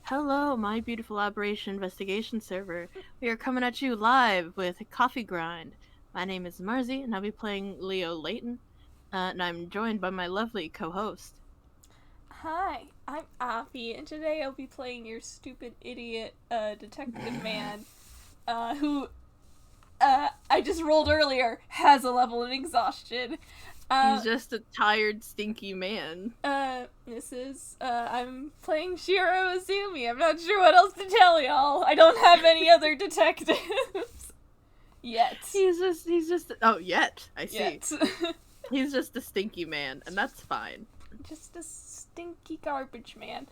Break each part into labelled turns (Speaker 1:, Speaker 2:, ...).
Speaker 1: Hello, my beautiful Operation Investigation server. We are coming at you live with Coffee Grind. My name is Marzi, and I'll be playing Leo Layton, and I'm joined by my lovely co-host.
Speaker 2: Hi, I'm Avi, and today I'll be playing your stupid idiot detective man, who I just rolled earlier has a level of exhaustion.
Speaker 1: He's just a tired, stinky man.
Speaker 2: I'm playing Shiro Azumi. I'm not sure what else to tell y'all. I don't have any other detectives. Yet.
Speaker 1: He's just, oh, yet, I see.
Speaker 2: Yet.
Speaker 1: He's just a stinky man, and that's fine.
Speaker 2: Just a stinky garbage man.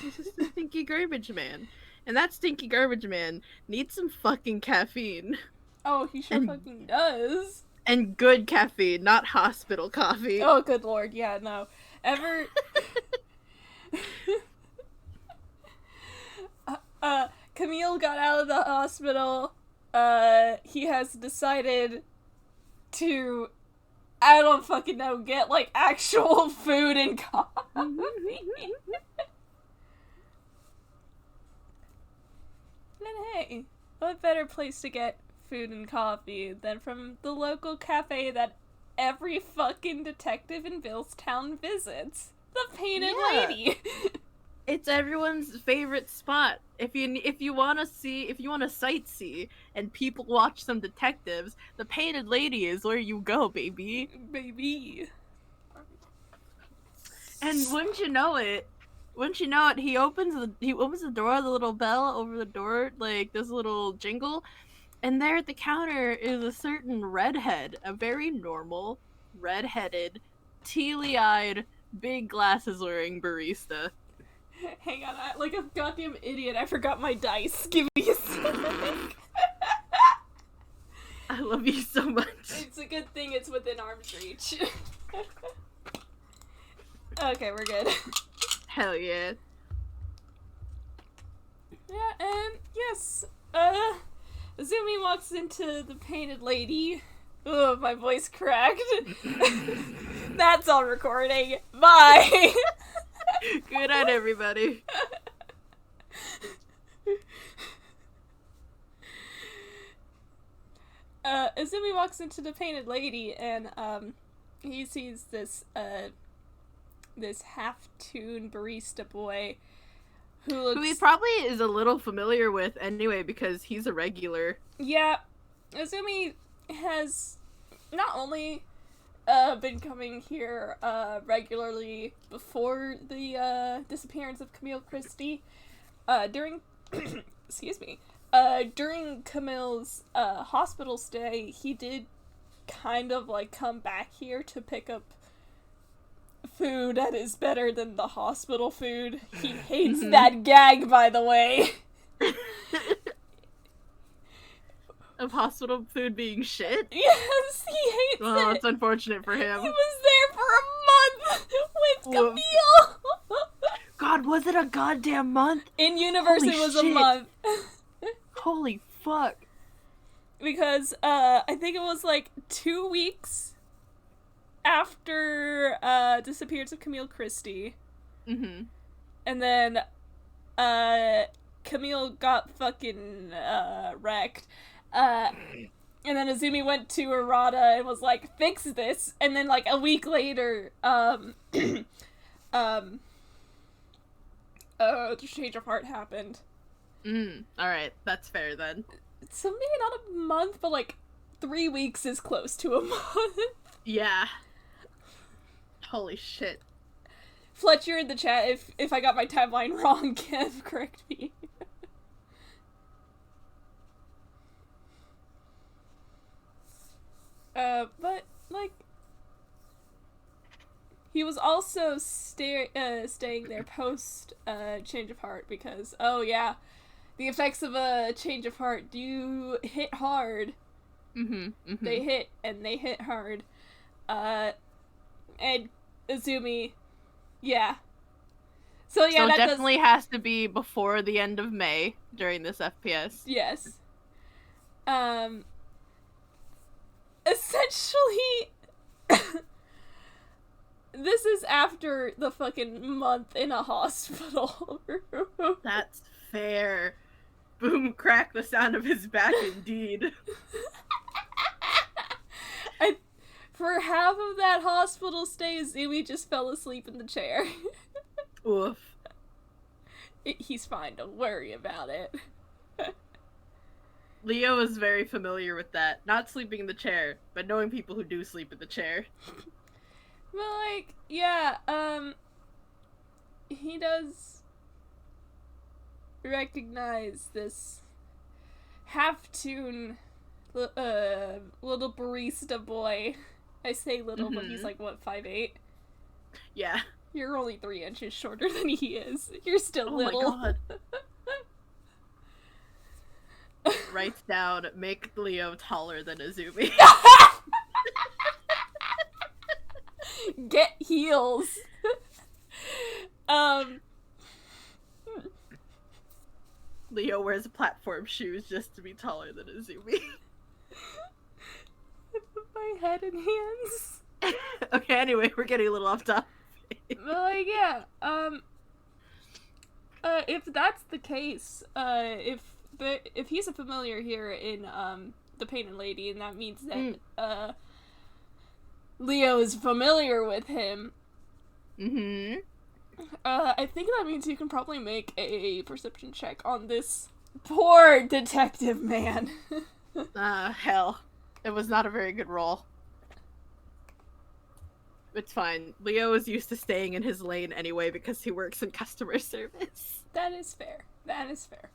Speaker 1: He's just a stinky garbage man. And that stinky garbage man needs some fucking caffeine.
Speaker 2: Oh, he sure fucking does.
Speaker 1: And good caffeine, not hospital coffee.
Speaker 2: Oh, good lord, yeah, no. Camille got out of the hospital. He has decided to, I don't fucking know, get, like, actual food and coffee. And hey, what better place to get food and coffee than from the local cafe that every fucking detective in Billstown visits? The Painted Lady.
Speaker 1: It's everyone's favorite spot. If you want to sightsee and people watch some detectives, the Painted Lady is where you go, baby. And wouldn't you know it, he opens the door, the little bell over the door, like this little jingle, and there at the counter is a certain redhead, a very normal, redheaded, teally-eyed, big glasses wearing barista.
Speaker 2: Hang on, like a goddamn idiot, I forgot my dice. Give me a sec.
Speaker 1: I love you so much.
Speaker 2: It's a good thing it's within arm's reach. Okay, we're good.
Speaker 1: Hell yeah.
Speaker 2: Yeah, and yes, Azumi walks into the Painted Lady. Oh, my voice cracked. That's on recording. Bye!
Speaker 1: Good night, everybody.
Speaker 2: Azumi walks into the Painted Lady, and, he sees this half-toon barista boy who
Speaker 1: he probably is a little familiar with anyway, because he's a regular.
Speaker 2: Yeah, Azumi has not only been coming here regularly before the disappearance of Camille Christie. During during Camille's hospital stay, he did kind of like come back here to pick up food that is better than the hospital food. He hates that gag, by the way.
Speaker 1: Of hospital food being shit?
Speaker 2: Yes, he hates it.
Speaker 1: Well, it's unfortunate for him.
Speaker 2: He was there for a month with Camille.
Speaker 1: God, was it a goddamn month?
Speaker 2: In universe,
Speaker 1: Holy
Speaker 2: it was
Speaker 1: shit.
Speaker 2: a month.
Speaker 1: Holy fuck.
Speaker 2: Because, I think it was like 2 weeks after, disappearance of Camille Christie.
Speaker 1: Mm-hmm.
Speaker 2: And then, Camille got fucking, wrecked. And then Azumi went to Arata and was like, fix this. And then, like, a week later, the change of heart happened.
Speaker 1: Alright, that's fair then.
Speaker 2: So maybe not a month, but, like, 3 weeks is close to a month.
Speaker 1: Yeah. Holy shit.
Speaker 2: Fletcher in the chat, if I got my timeline wrong, can correct me. But, like, he was also staying there post, change of heart, because, oh yeah, the effects of a change of heart do hit hard. They hit, and they hit hard. And Azumi, yeah. So yeah,
Speaker 1: that definitely has to be before the end of May, during this FPS.
Speaker 2: Yes. Essentially, This is after the fucking month in a hospital.
Speaker 1: That's fair. Boom, crack, the sound of his back, indeed.
Speaker 2: For half of that hospital stay, Azumi just fell asleep in the chair.
Speaker 1: Oof.
Speaker 2: He's fine, don't worry about it.
Speaker 1: Leo is very familiar with that. Not sleeping in the chair, but knowing people who do sleep in the chair.
Speaker 2: Well, like, yeah, he does recognize this half-toon little barista boy. I say little, but he's like, what, 5'8"?
Speaker 1: Yeah.
Speaker 2: You're only 3 inches shorter than he is. You're still little.
Speaker 1: Oh my god. Writes down, make Leo taller than Azumi.
Speaker 2: Get heels.
Speaker 1: Leo wears platform shoes just to be taller than Azumi.
Speaker 2: My head and hands.
Speaker 1: Okay, anyway, we're getting a little off topic.
Speaker 2: Well, like, yeah, if that's the case, if he's a familiar here in, The Painted Lady, and that means that, Leo is familiar with him, I think that means you can probably make a perception check on this poor detective man.
Speaker 1: Hell. It was not a very good roll. It's fine. Leo is used to staying in his lane anyway because he works in customer service.
Speaker 2: That is fair. That is fair.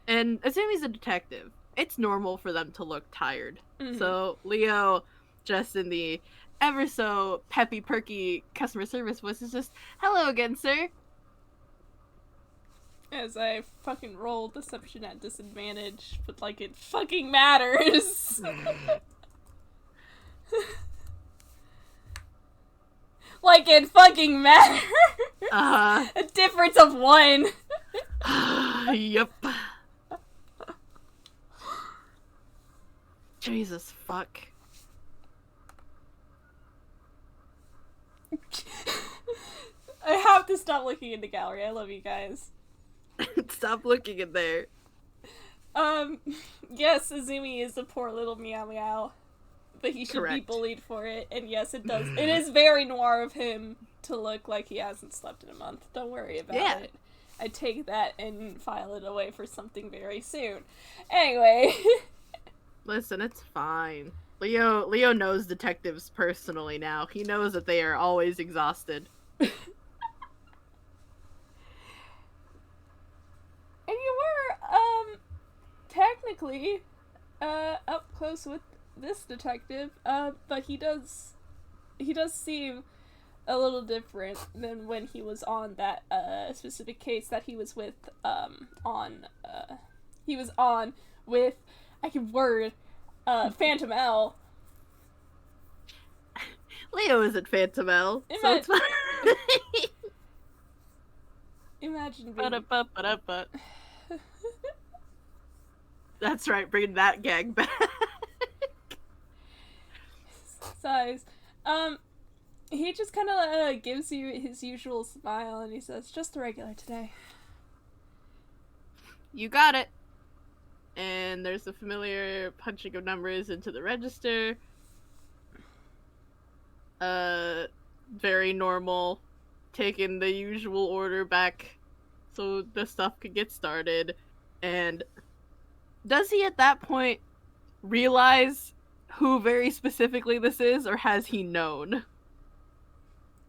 Speaker 1: And Azumi's a detective. It's normal for them to look tired. So Leo, just in the ever so peppy, perky customer service voice, is just, hello again, sir.
Speaker 2: As I fucking roll deception at disadvantage, but like it fucking matters. Like it fucking matters. A difference of 1.
Speaker 1: Yep. Jesus fuck.
Speaker 2: I have to stop looking in the gallery. I love you guys.
Speaker 1: Stop looking in there.
Speaker 2: Yes, Azumi is a poor little meow meow. But he should be
Speaker 1: Correct.
Speaker 2: bullied for it, and yes, it does. It is very noir of him to look like he hasn't slept in a month. Don't worry about it. I take that and file it away for something very soon. Anyway.
Speaker 1: Listen, it's fine. Leo knows detectives personally now. He knows that they are always exhausted.
Speaker 2: And you were, technically, up close with this detective, but he does seem a little different than when he was on that, specific case that he was with, he was on with, Phantom L.
Speaker 1: Leo isn't Phantom L, so it's fine.
Speaker 2: Imagine being...
Speaker 1: That's right, bring that gag back.
Speaker 2: Size. He just kind of gives you his usual smile and he says, just a regular today.
Speaker 1: You got it. And there's the familiar punching of numbers into the register. Very normal. Taking the usual order back so the stuff could get started. And does he at that point realize who very specifically this is, or has he known?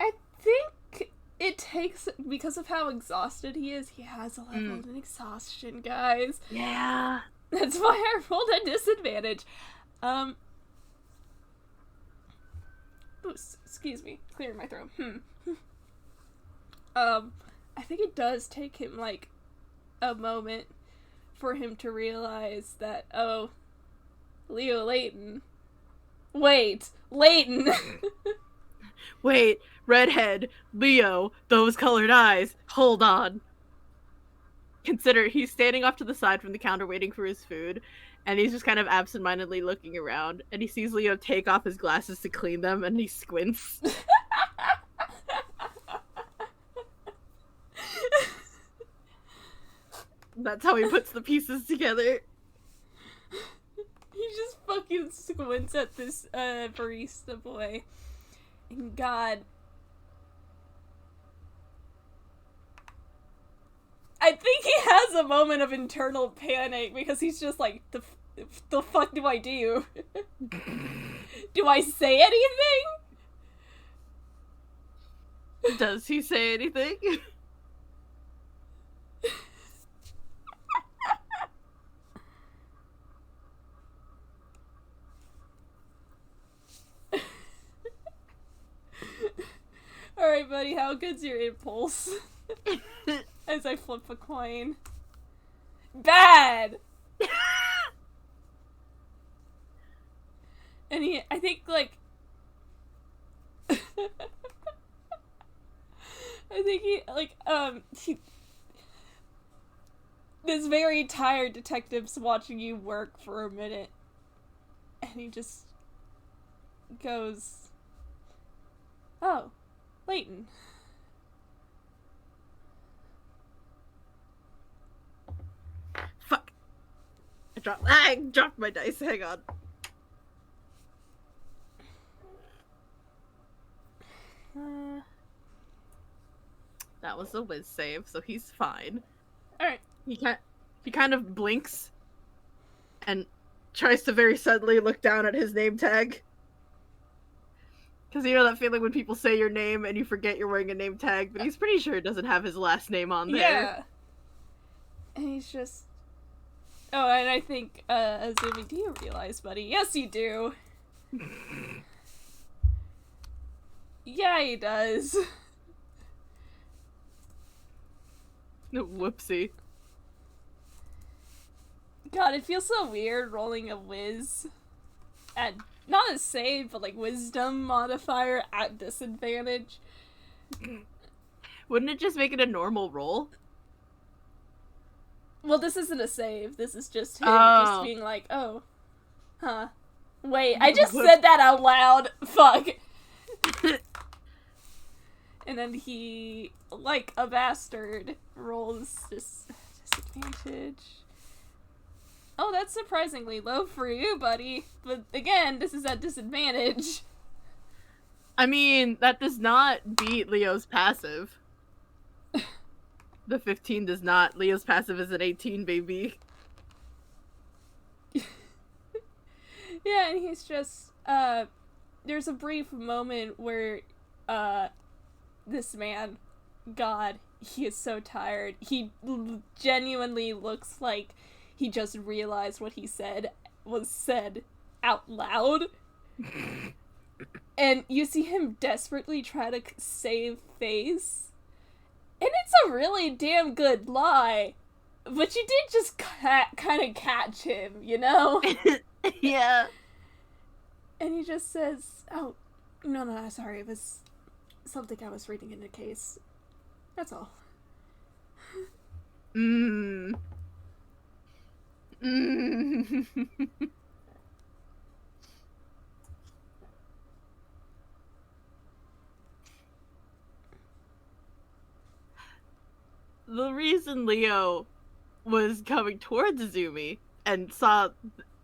Speaker 2: I think it takes, because of how exhausted he is, he has a level of exhaustion, guys.
Speaker 1: Yeah.
Speaker 2: That's why I rolled a disadvantage. Excuse me, clearing my throat. I think it does take him, like, a moment for him to realize that, oh, Leo Layton. Wait, Layton!
Speaker 1: Wait, redhead, Leo, those colored eyes, hold on. Consider he's standing off to the side from the counter waiting for his food, And he's just kind of absentmindedly looking around, and he sees Leo take off his glasses to clean them, and he squints. That's how he puts the pieces together.
Speaker 2: He just fucking squints at this barista boy. And God, I think he has a moment of internal panic because he's just like, the fuck do I do? Do I say anything?
Speaker 1: Does he say anything?
Speaker 2: Alright, buddy, how good's your impulse? As I flip a coin. Bad! And I think, like... this very tired detective's watching you work for a minute. And he just goes, "Oh, Layton."
Speaker 1: Fuck. I dropped my dice, hang on. That was a whiz save, so he's fine.
Speaker 2: Alright.
Speaker 1: He kind of blinks and tries to very suddenly look down at his name tag. Because you know that feeling when people say your name and you forget you're wearing a name tag, but he's pretty sure it doesn't have his last name on there.
Speaker 2: Yeah. And he's just... Oh, and I think, Azumi, do you realize, buddy? Yes, you do. Yeah, he does.
Speaker 1: Whoopsie.
Speaker 2: God, it feels so weird rolling a whiz at, not a save, but like wisdom modifier at disadvantage.
Speaker 1: Wouldn't it just make it a normal roll?
Speaker 2: Well, this isn't a save. This is just him just being like, oh, huh. Wait, I just said that out loud. Fuck. And then he, like a bastard, rolls disadvantage. Oh, that's surprisingly low for you, buddy. But again, this is at disadvantage.
Speaker 1: I mean, that does not beat Leo's passive. The 15 does not. Leo's passive is an 18, baby.
Speaker 2: Yeah, and he's just, there's a brief moment where, this man, God, he is so tired. He genuinely looks like he just realized what he said was said out loud. And you see him desperately try to save face. And it's a really damn good lie. But you did just kind of catch him, you know?
Speaker 1: Yeah.
Speaker 2: And he just says, "Oh, no, sorry, it was something I was reading in the case. That's all."
Speaker 1: The reason Leo was coming towards Azumi and saw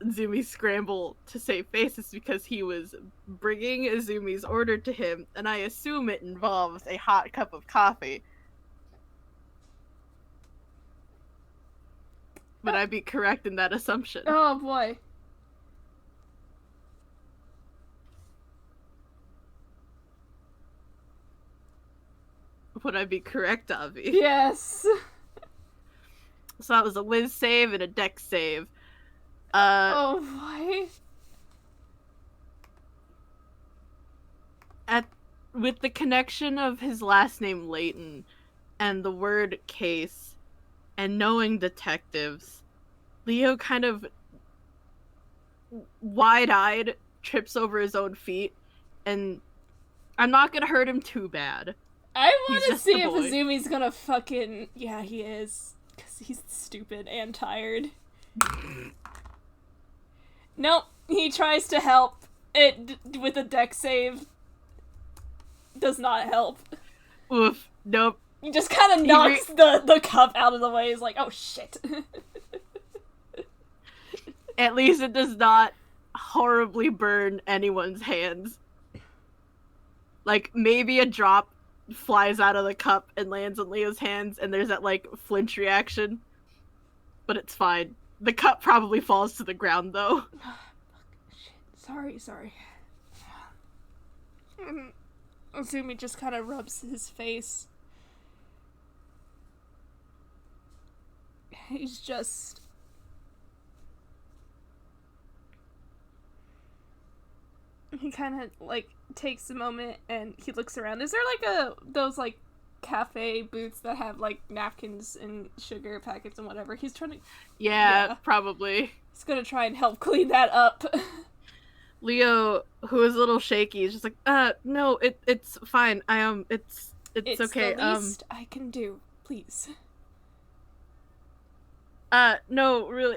Speaker 1: Azumi scramble to save face is because he was bringing Azumi's order to him, and I assume it involves a hot cup of coffee. Would I be correct in that assumption?
Speaker 2: Oh, boy.
Speaker 1: Would I be correct, Avi?
Speaker 2: Yes.
Speaker 1: So that was a whiz save and a dex save.
Speaker 2: Oh, boy.
Speaker 1: With the connection of his last name Layton and the word case and knowing detectives, Leo kind of wide-eyed trips over his own feet, and I'm not gonna hurt him too bad.
Speaker 2: I want to see if Azumi's gonna fucking... Yeah, he is. Because he's stupid and tired. Nope. He tries to help. It with a deck save does not help.
Speaker 1: Oof. Nope.
Speaker 2: He just kind of knocks the cup out of the way. He's like, oh shit.
Speaker 1: At least it does not horribly burn anyone's hands. Like, maybe a drop flies out of the cup and lands on Leo's hands, and there's that, like, flinch reaction. But it's fine. The cup probably falls to the ground, though.
Speaker 2: Shit. Sorry. Azumi just kind of rubs his face. He's just... He kind of, like, takes a moment and he looks around. Is there, like, those, like, cafe booths that have, like, napkins and sugar packets and whatever? He's trying to...
Speaker 1: Yeah, probably.
Speaker 2: He's gonna try and help clean that up.
Speaker 1: Leo, who is a little shaky, is just like, no, it's fine. It's okay.
Speaker 2: It's the least I can do, please.
Speaker 1: No, really,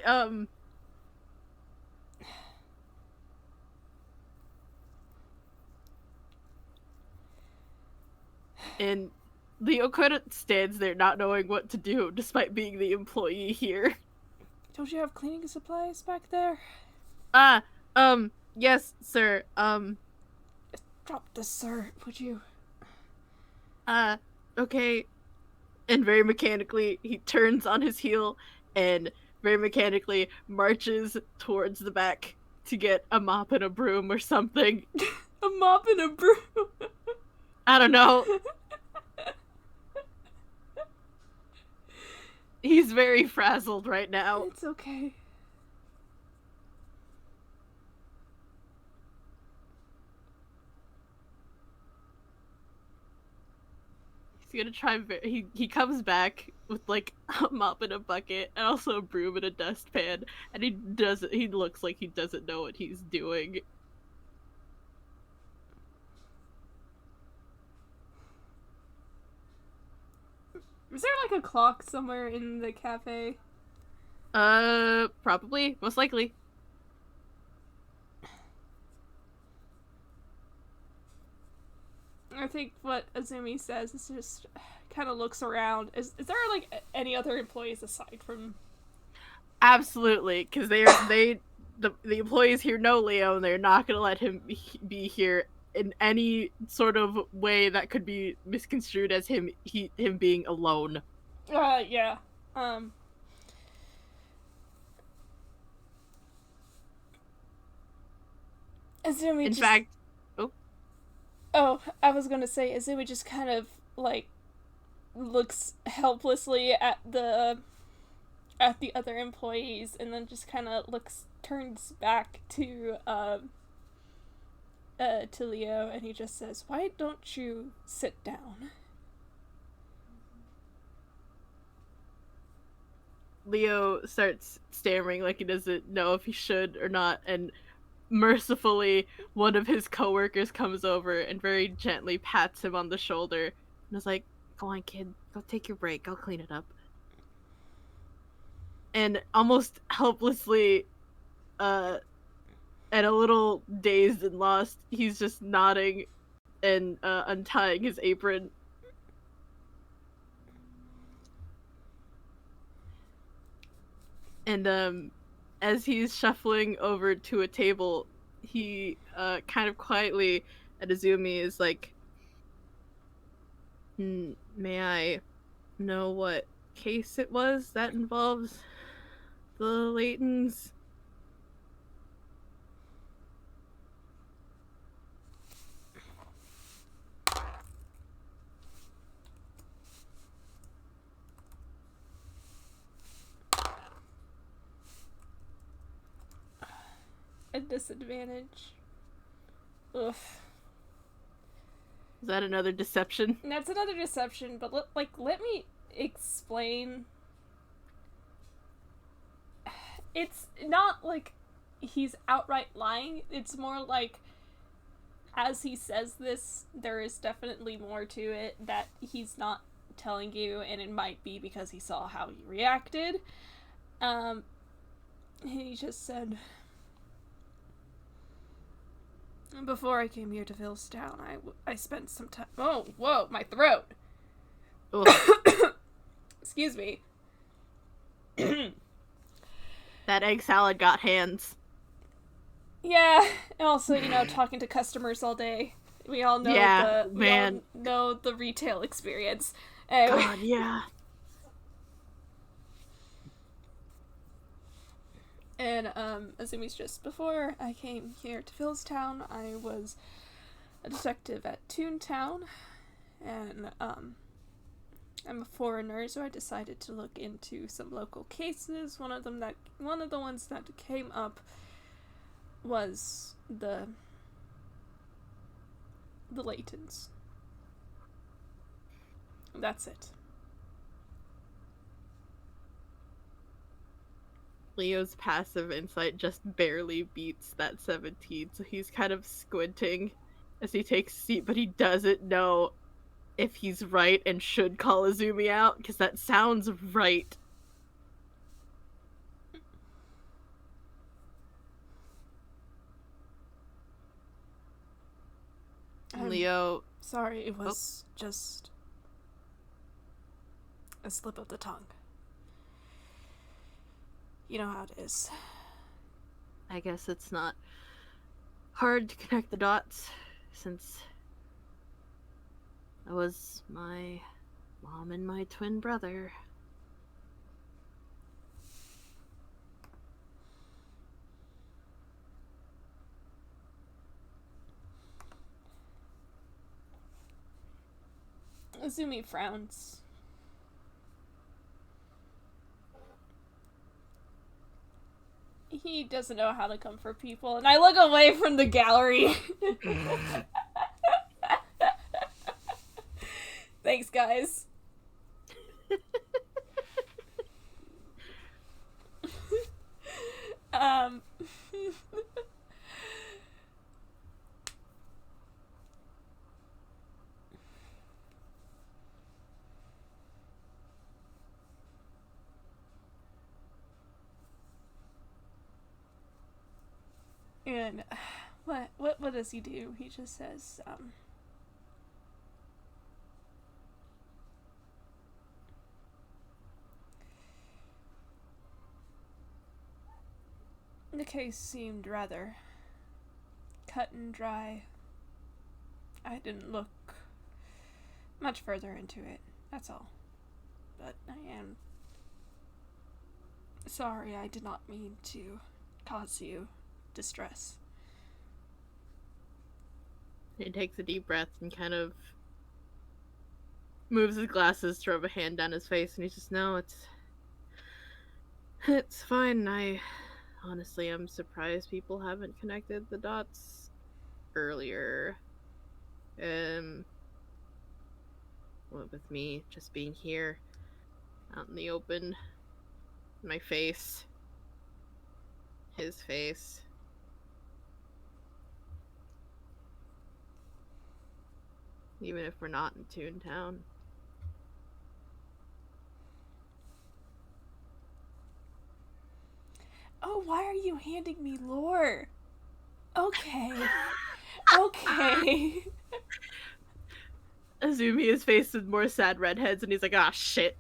Speaker 1: And Leo kind of stands there not knowing what to do, despite being the employee here.
Speaker 2: Don't you have cleaning supplies back there?
Speaker 1: Yes, sir,
Speaker 2: Drop this, sir, would you?
Speaker 1: Okay. And very mechanically, he turns on his heel and very mechanically marches towards the back to get a mop and a broom or something.
Speaker 2: A mop and a broom?
Speaker 1: I don't know. He's very frazzled right now.
Speaker 2: It's okay.
Speaker 1: He's gonna try. He comes back with like a mop and a bucket, and also a broom and a dustpan, and he looks like he doesn't know what he's doing.
Speaker 2: Is there like a clock somewhere in the cafe?
Speaker 1: Probably, most likely.
Speaker 2: I think what Azumi says is just kind of looks around. Is there like any other employees aside from?
Speaker 1: Absolutely, because the employees here know Leo, and they're not gonna let him be here in any sort of way that could be misconstrued as him being alone.
Speaker 2: Yeah. Azumi.
Speaker 1: In fact,
Speaker 2: Oh, I was gonna say Azumi just kind of like looks helplessly at the other employees, and then just kind of turns back to Leo, and he just says, "Why don't you sit down?"
Speaker 1: Leo starts stammering like he doesn't know if he should or not, and mercifully one of his coworkers comes over and very gently pats him on the shoulder and is like, "Go on, kid, go take your break, I'll clean it up." And almost helplessly, and a little dazed and lost, he's just nodding and untying his apron. And as he's shuffling over to a table, he kind of quietly at Azumi is like, "May I know what case it was that involves the Laytons?"
Speaker 2: A disadvantage. Ugh.
Speaker 1: Is that another deception?
Speaker 2: That's another deception, but let me explain. It's not like he's outright lying. It's more like, as he says this, there is definitely more to it that he's not telling you, and it might be because he saw how you reacted. He just said, Before I came here to Philstown, I spent some time. Oh, whoa, my throat. Excuse me.
Speaker 1: That egg salad got hands.
Speaker 2: Yeah, and also, talking to customers all day. We all know we all know the retail experience. Anyway.
Speaker 1: God, yeah.
Speaker 2: And Azumi's just before I came here to Philstown, I was a detective at Toontown, and I'm a foreigner, so I decided to look into some local cases. One of the ones that came up was the Laytons. That's it.
Speaker 1: Leo's passive insight just barely beats that 17, so he's kind of squinting as he takes a seat, but he doesn't know if he's right and should call Azumi out, because that sounds right. Leo...
Speaker 2: Sorry, it was just a slip of the tongue. You know how it is.
Speaker 1: I guess it's not hard to connect the dots, since that was my mom and my twin brother.
Speaker 2: Azumi frowns. He doesn't know how to comfort people, and I look away from the gallery. Thanks, guys. And what does he do? He just says, the case seemed rather cut and dry. I didn't look much further into it, that's all. But I am sorry, I did not mean to cause you distress.
Speaker 1: He takes a deep breath and kind of moves his glasses to rub a hand down his face, and he's just, no, it's fine. I honestly am surprised people haven't connected the dots earlier. What with me just being here out in the open, my face, his face. Even if we're not in Toontown.
Speaker 2: Oh, why are you handing me lore? Okay. Okay.
Speaker 1: Azumi is faced with more sad redheads, and he's like, ah, shit.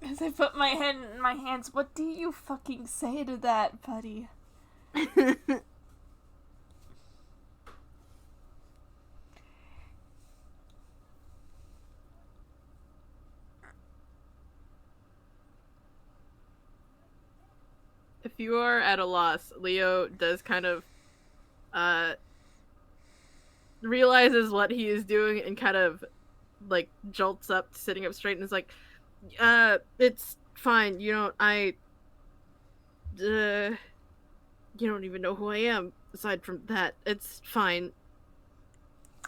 Speaker 2: As I put my head in my hands, what do you fucking say to that, buddy?
Speaker 1: If you are at a loss, Leo does kind of realizes what he is doing and kind of like jolts up, sitting up straight, and is like, it's fine. You don't even know who I am. Aside from that, it's fine.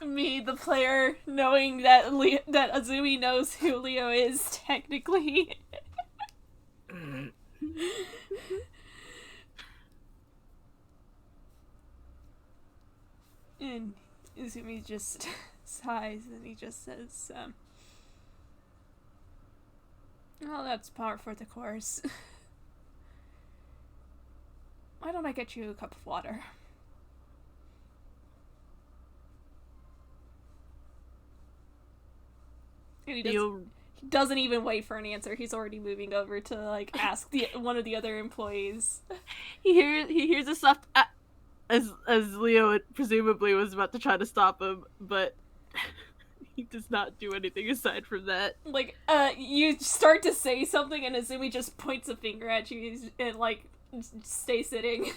Speaker 2: Me, the player, knowing that that Azumi knows who Leo is, technically. And Azumi just sighs and he just says, Well, that's par for the course. Why don't I get you a cup of water? And he doesn't even wait for an answer. He's already moving over to like ask one of the other employees.
Speaker 1: He hears a soft as Leo presumably was about to try to stop him, but he does not do anything aside from that.
Speaker 2: Like, you start to say something, and Azumi just points a finger at you and like, stay sitting.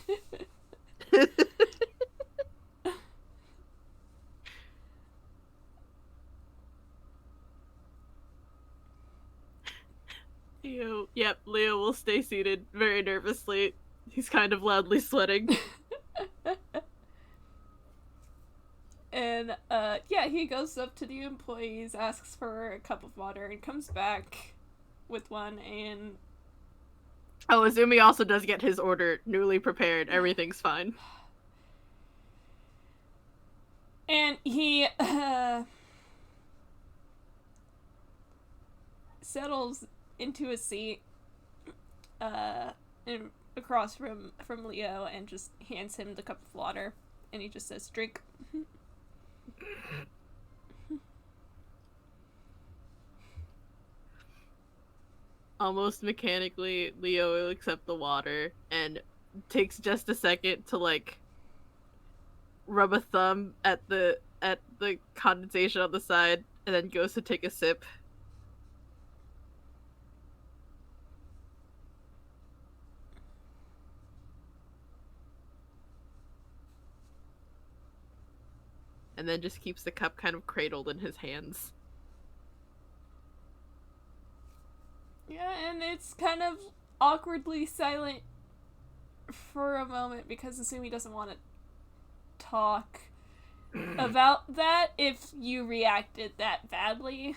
Speaker 1: Leo will stay seated very nervously. He's kind of loudly sweating.
Speaker 2: And, he goes up to the employees, asks for a cup of water, and comes back with one, and...
Speaker 1: Oh, Azumi also does get his order newly prepared. Everything's fine.
Speaker 2: And he, settles into a seat, across from Leo, and just hands him the cup of water, and he just says, "Drink."
Speaker 1: Almost mechanically, Leo will accept the water and takes just a second to like rub a thumb at the condensation on the side, and then goes to take a sip. And then just keeps the cup kind of cradled in his hands.
Speaker 2: Yeah, and it's kind of awkwardly silent for a moment because Asumi doesn't want to talk about that if you reacted that badly.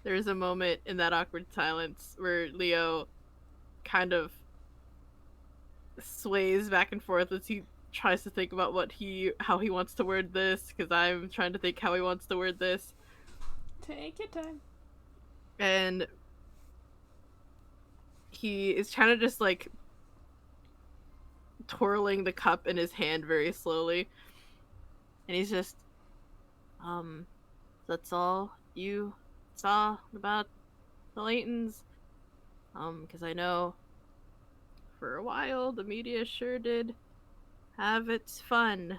Speaker 1: There's a moment in that awkward silence where Leo kind of sways back and forth as he tries to think about how he wants to word this, because I'm trying to think how he wants to word this.
Speaker 2: Take your time.
Speaker 1: And he is kind of just like twirling the cup in his hand very slowly, and he's just, that's all you saw about the Laytons? Because I know for a while the media sure did have its fun.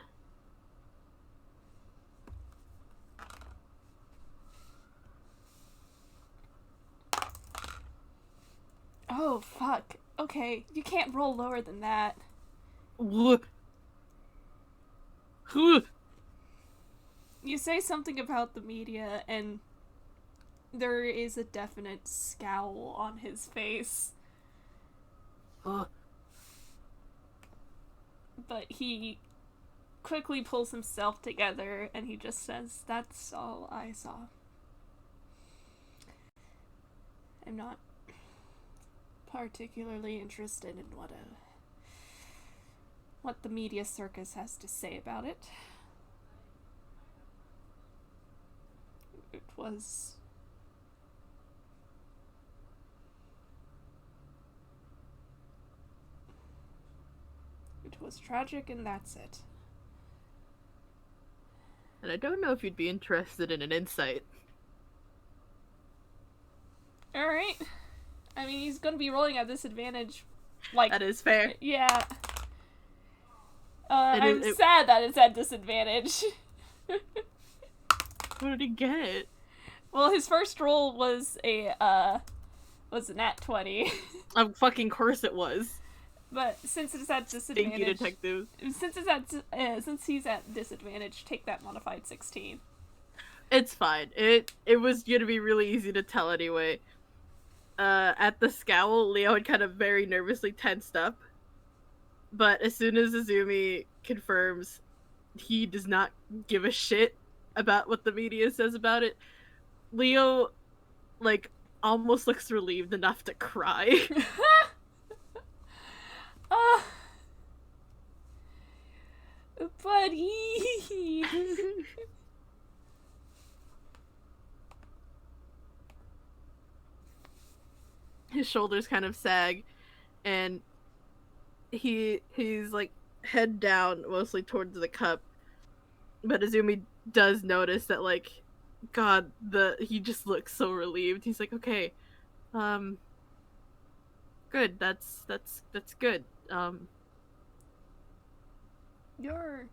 Speaker 2: Oh, fuck. Okay, you can't roll lower than that. You say something about the media, and there is a definite scowl on his face. But he quickly pulls himself together, and he just says, "That's all I saw. I'm not particularly interested in what the media circus has to say about it. It was tragic, and that's it."
Speaker 1: And I don't know if you'd be interested in an insight.
Speaker 2: Alright. I mean, he's gonna be rolling at disadvantage. Like,
Speaker 1: that is fair.
Speaker 2: Yeah. I'm sad that it's at disadvantage.
Speaker 1: What did he get?
Speaker 2: Well, his first roll was a nat 20.
Speaker 1: Of fucking course it was.
Speaker 2: But since it's at disadvantage,
Speaker 1: Stinky detective.
Speaker 2: Since he's at disadvantage, take that modified 16.
Speaker 1: It's fine. It was gonna be really easy to tell anyway. At the scowl, Leo had kind of very nervously tensed up. But as soon as Azumi confirms he does not give a shit about what the media says about it, Leo, like, almost looks relieved enough to cry.
Speaker 2: Buddy!
Speaker 1: His shoulders kind of sag, and he's like head down, mostly towards the cup. But Azumi does notice that, like, God, he just looks so relieved. He's like, okay, um, good. That's good.
Speaker 2: You're...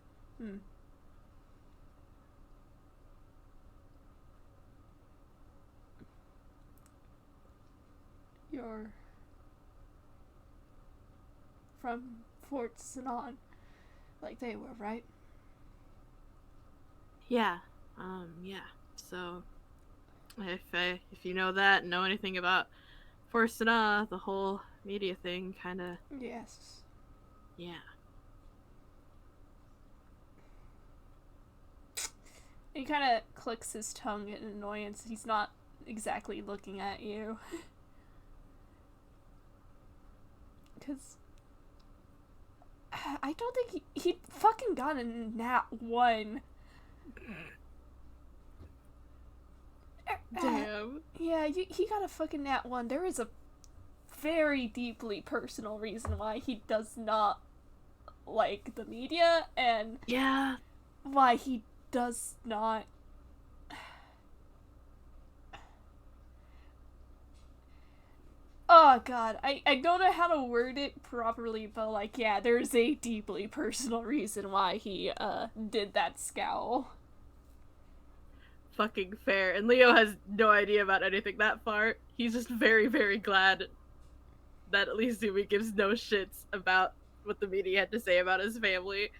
Speaker 2: You're... from Fort Sanan, like they were, right?
Speaker 1: Yeah, yeah. So, if you know that, know anything about Forsana, the whole media thing, kind of,
Speaker 2: Yes.
Speaker 1: yeah.
Speaker 2: He kind of clicks his tongue in annoyance. He's not exactly looking at you. Because I don't think he fucking got a nat 1.
Speaker 1: Damn.
Speaker 2: Yeah, he got a fucking nat 1. There is a very deeply personal reason why he does not like the media, and
Speaker 1: Yeah.
Speaker 2: why he does not... Oh god, I don't know how to word it properly, but like, yeah, there's a deeply personal reason why he did that scowl.
Speaker 1: Fucking fair. And Leo has no idea about anything that far. He's just very, very glad that at least Zumi gives no shits about what the media had to say about his family.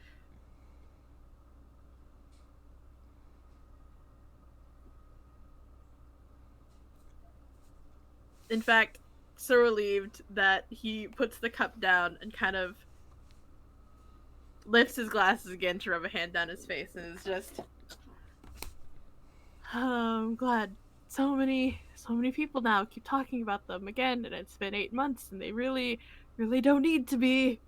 Speaker 1: In fact, so relieved that he puts the cup down and kind of lifts his glasses again to rub a hand down his face, and is just, I'm glad so many people now keep talking about them again, and it's been 8 months, and they really don't need to be.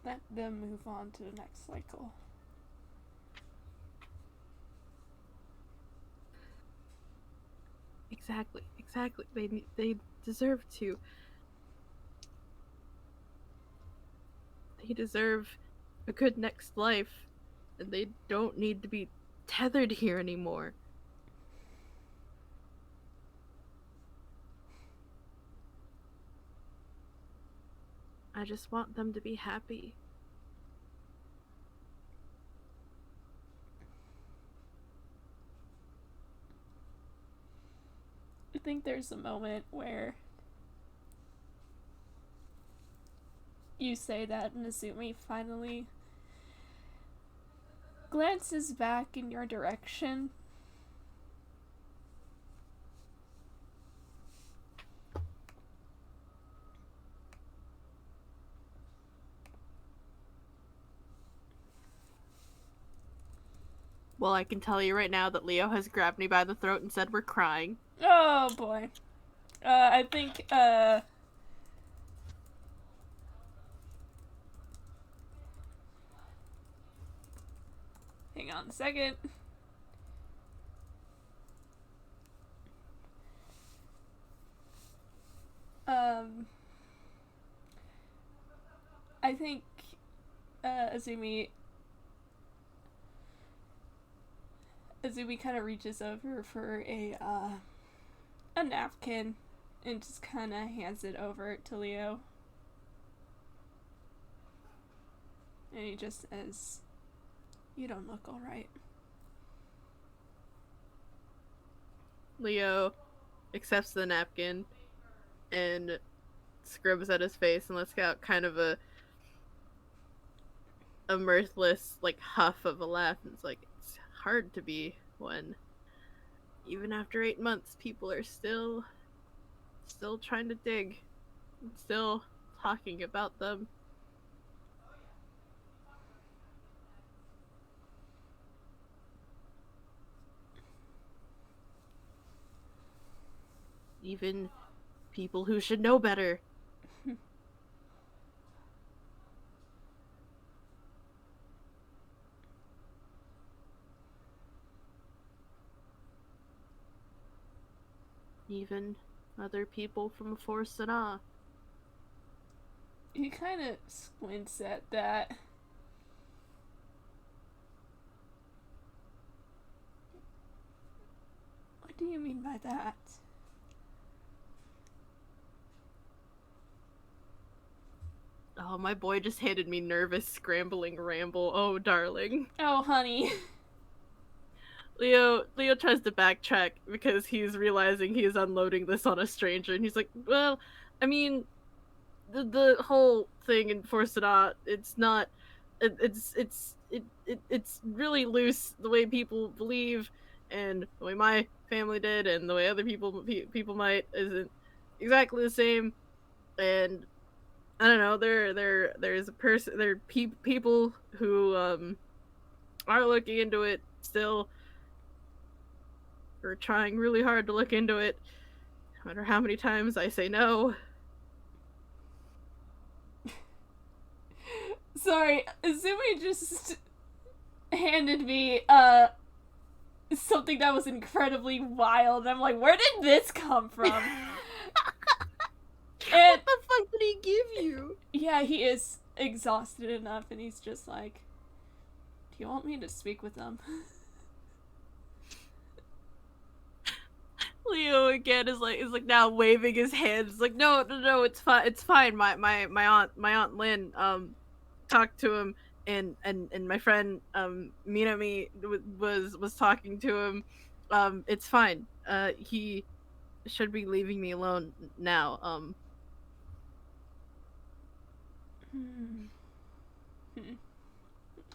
Speaker 2: Let them move on to the next cycle.
Speaker 1: Exactly. They deserve to. They deserve a good next life, and they don't need to be tethered here anymore. I just want them to be happy.
Speaker 2: I think there's a moment where you say that, and Azumi finally glances back in your direction.
Speaker 1: Well, I can tell you right now that Leo has grabbed me by the throat and said we're crying.
Speaker 2: Oh boy. I think, hang on a second. I think, Azumi kind of reaches over for a napkin and just kind of hands it over to Leo. And he just says, "You don't look alright."
Speaker 1: Leo accepts the napkin and scrubs at his face and lets out kind of a mirthless, like, huff of a laugh. And it's like, it's hard to be when, even after 8 months, people are still trying to dig, still talking about them. Even people who should know better. even other people from Force Sanaa.
Speaker 2: He kind of squints at that. What do you mean by that?
Speaker 1: Oh, my boy just handed me nervous, scrambling ramble. Oh, darling.
Speaker 2: Oh, honey.
Speaker 1: Leo tries to backtrack because he's realizing he is unloading this on a stranger, and he's like, well, I mean, the whole thing in Force It Out, it's not it's really loose the way people believe, and the way my family did and the way other people might isn't exactly the same. And I don't know, there's a person, there are people who are looking into it still, or trying really hard to look into it, no matter how many times I say no.
Speaker 2: Sorry, Azumi just handed me something that was incredibly wild. And I'm like, where did this come from? And
Speaker 1: what the fuck did he give you?
Speaker 2: Yeah, he is exhausted enough, and he's just like, do you want me to speak with them?
Speaker 1: Leo again is like now waving his hands, like, no, it's fine. My aunt Lynn talked to him, and my friend Minami was talking to him. It's fine. He should be leaving me alone now.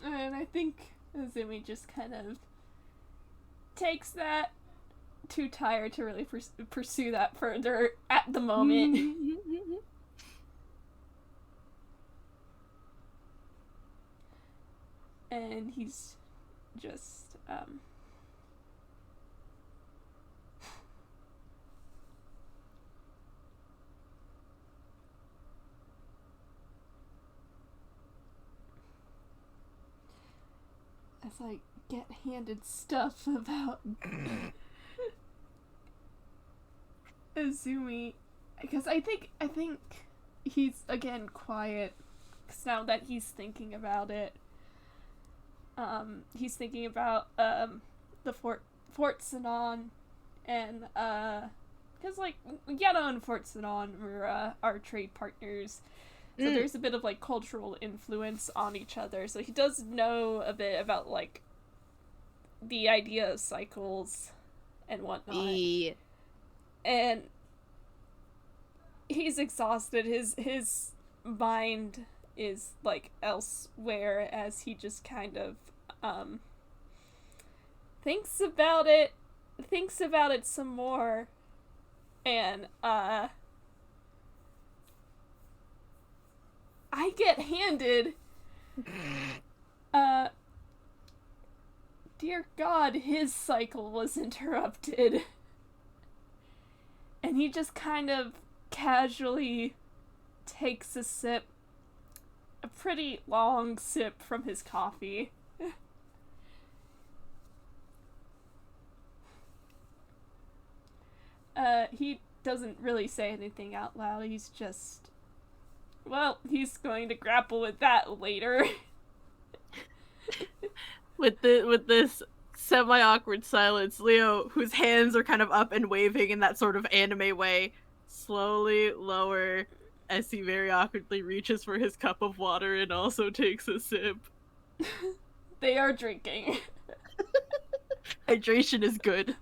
Speaker 2: And I think Azumi just kind of takes that, too tired to really pursue that further at the moment. And he's just as I get handed stuff about Azumi, because I think he's again quiet, because now that he's thinking about it, he's thinking about the Fort Sanan, and because like Yano and Fort Sanan were our trade partners. So there's a bit of, like, cultural influence on each other. So he does know a bit about, like, the idea of cycles and whatnot.
Speaker 1: Yeah.
Speaker 2: And he's exhausted. His mind is, like, elsewhere as he just kind of, thinks about it some more. And, I get handed, dear God, his cycle was interrupted. And he just kind of casually takes a sip, a pretty long sip from his coffee. He doesn't really say anything out loud. He's just, well, he's going to grapple with that later.
Speaker 1: with this semi-awkward silence, Leo, whose hands are kind of up and waving in that sort of anime way, slowly lower as he very awkwardly reaches for his cup of water and also takes a sip.
Speaker 2: They are drinking.
Speaker 1: Hydration is good.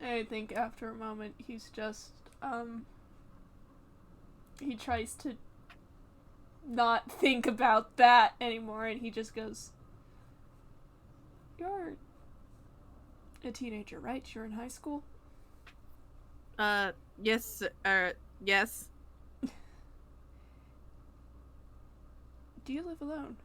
Speaker 2: I think after a moment he's just, he tries to not think about that anymore, and he just goes, you're a teenager, right? You're in high school?
Speaker 1: Yes, yes.
Speaker 2: Do you live alone?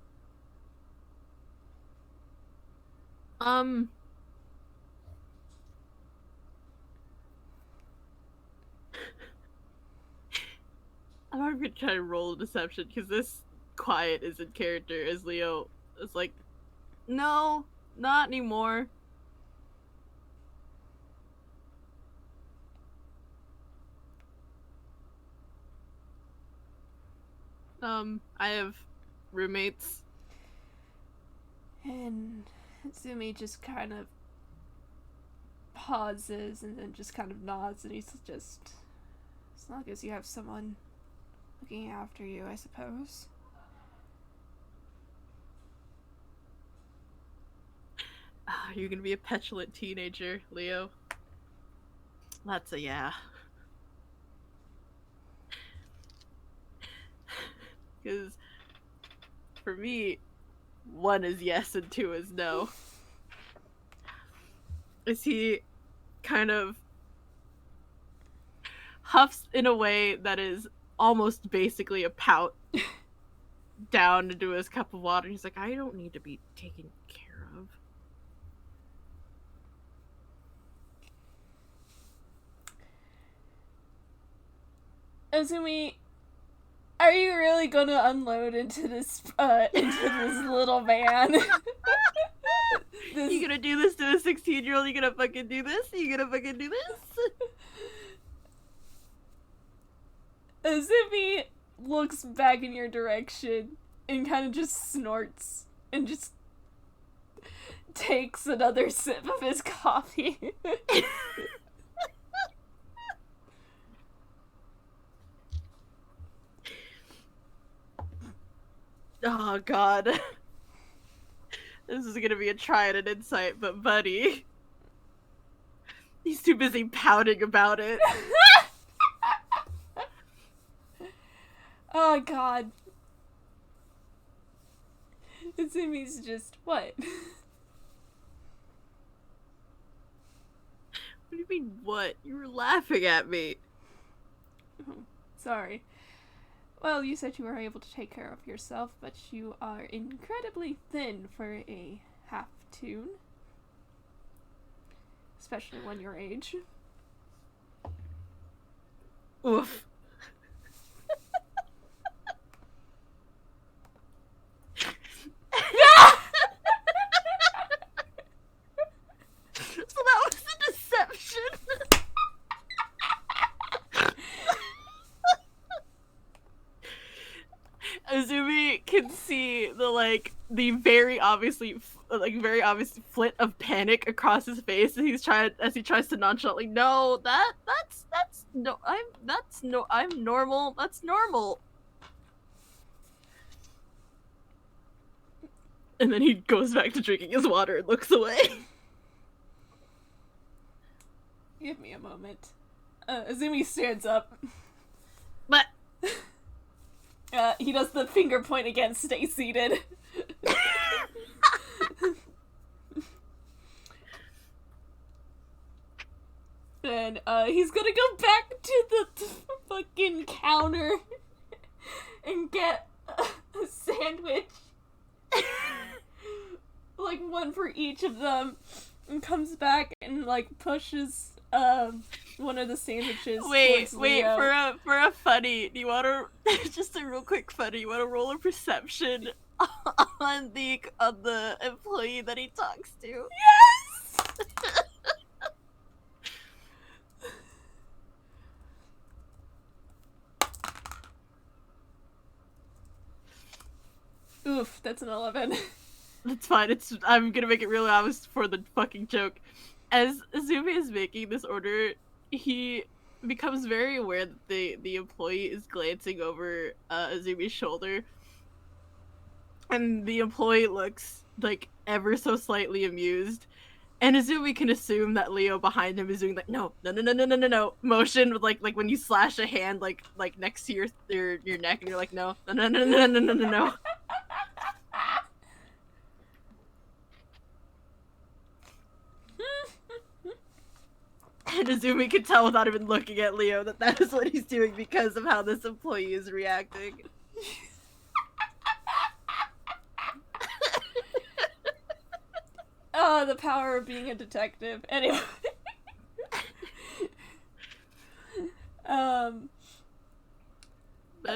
Speaker 1: try to roll a deception because this quiet is in character as Leo is like, no, not anymore. I have roommates.
Speaker 2: And Zumi just kind of pauses and then just kind of nods, and he's just, as long as you have someone looking after you, I suppose.
Speaker 1: You're gonna be a petulant teenager, Leo. That's a yeah. Because for me, 1 is yes and 2 is no. Is he kind of huffs in a way that is almost basically a pout down into his cup of water. He's like, I don't need to be taken care of.
Speaker 2: Azumi, are you really gonna unload into this little man?
Speaker 1: You gonna do this to a 16-year-old? You gonna fucking do this? You gonna fucking do this?
Speaker 2: Azumi looks back in your direction and kind of just snorts and just takes another sip of his coffee.
Speaker 1: Oh god. This is gonna be a try and an insight, but buddy, he's too busy pouting about it.
Speaker 2: Oh god. Azumi's just, what?
Speaker 1: What do you mean, what? You were laughing at me.
Speaker 2: Oh, sorry. Well, you said you were able to take care of yourself, but you are incredibly thin for a half-toon. Especially when your age.
Speaker 1: Oof. So that was a deception. Azumi can see the very obvious flit of panic across his face as he tries to nonchalantly, no, I'm normal. That's normal. And then he goes back to drinking his water and looks away.
Speaker 2: Give me a moment. Azumi stands up.
Speaker 1: But
Speaker 2: He does the finger point again, stay seated. And he's gonna go back to the fucking counter and get a sandwich. Like one for each of them. And comes back and pushes one of the sandwiches.
Speaker 1: Wait,
Speaker 2: Leo.
Speaker 1: for a funny, do you want to just a real quick funny? You want to roll a perception on the employee that he talks to?
Speaker 2: Yes. Oof, that's an 11.
Speaker 1: That's fine. I'm gonna make it real obvious for the fucking joke. As Azumi is making this order, he becomes very aware that the employee is glancing over Azumi's shoulder, and the employee looks ever so slightly amused. And Azumi can assume that Leo behind him is doing no motion with like when you slash a hand like next to your neck, and you're like no. And Azumi can tell without even looking at Leo that is what he's doing because of how this employee is reacting.
Speaker 2: Oh, the power of being a detective. Anyway.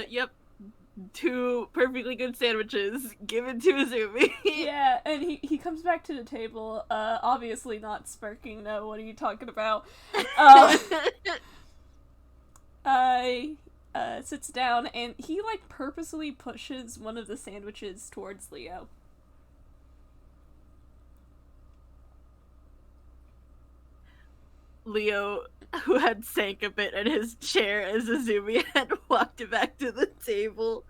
Speaker 1: Yep. 2 perfectly good sandwiches given to Azumi.
Speaker 2: Yeah, and he comes back to the table, obviously not smirking, no, what are you talking about? Sits down, and he, like, purposely pushes one of the sandwiches towards Leo.
Speaker 1: Leo, who had sank a bit in his chair as Azumi had walked back to the table,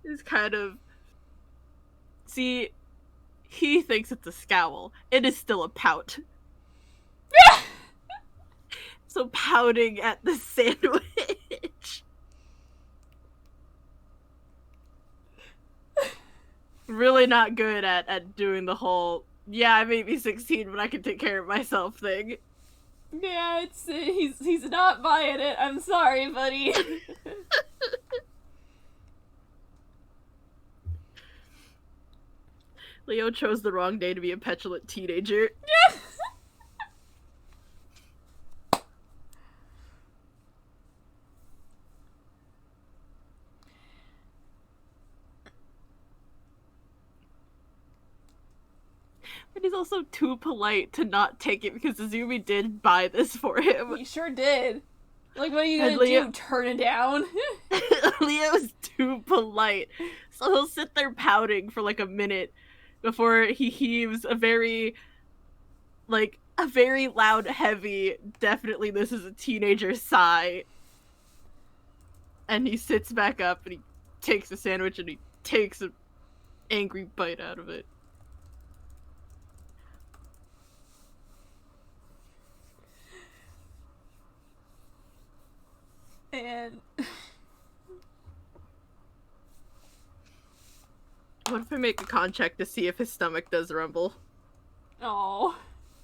Speaker 1: is kind of... See, he thinks it's a scowl. It is still a pout. So pouting at the sandwich. Really not good at doing the whole, yeah, I may be 16, but I can take care of myself thing.
Speaker 2: Yeah, he's not buying it. I'm sorry, buddy.
Speaker 1: Leo chose the wrong day to be a petulant teenager. But he's also too polite to not take it because Azumi did buy this for him.
Speaker 2: He sure did. Like, what are you gonna do? Turn it down?
Speaker 1: Leo's too polite. So he'll sit there pouting for like a minute before he heaves a very loud, heavy, definitely this is a teenager sigh. And he sits back up and he takes the sandwich and he takes an angry bite out of it.
Speaker 2: And
Speaker 1: what if I make a con check to see if his stomach does rumble?
Speaker 2: oh,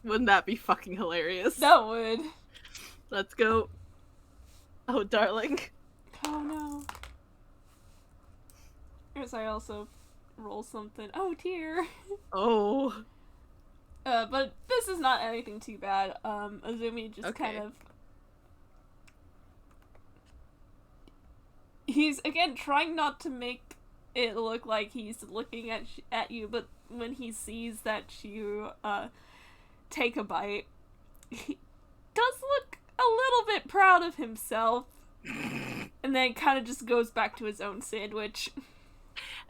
Speaker 1: Wouldn't that be fucking hilarious?
Speaker 2: that would.
Speaker 1: Let's go. Oh, darling.
Speaker 2: Oh no. Guess I also roll something. Oh dear.
Speaker 1: Oh.
Speaker 2: But this is not anything too bad. Azumi just kind of... He's, again, trying not to make it look like he's looking at you, but when he sees that you, take a bite, he does look a little bit proud of himself, and then kind of just goes back to his own sandwich.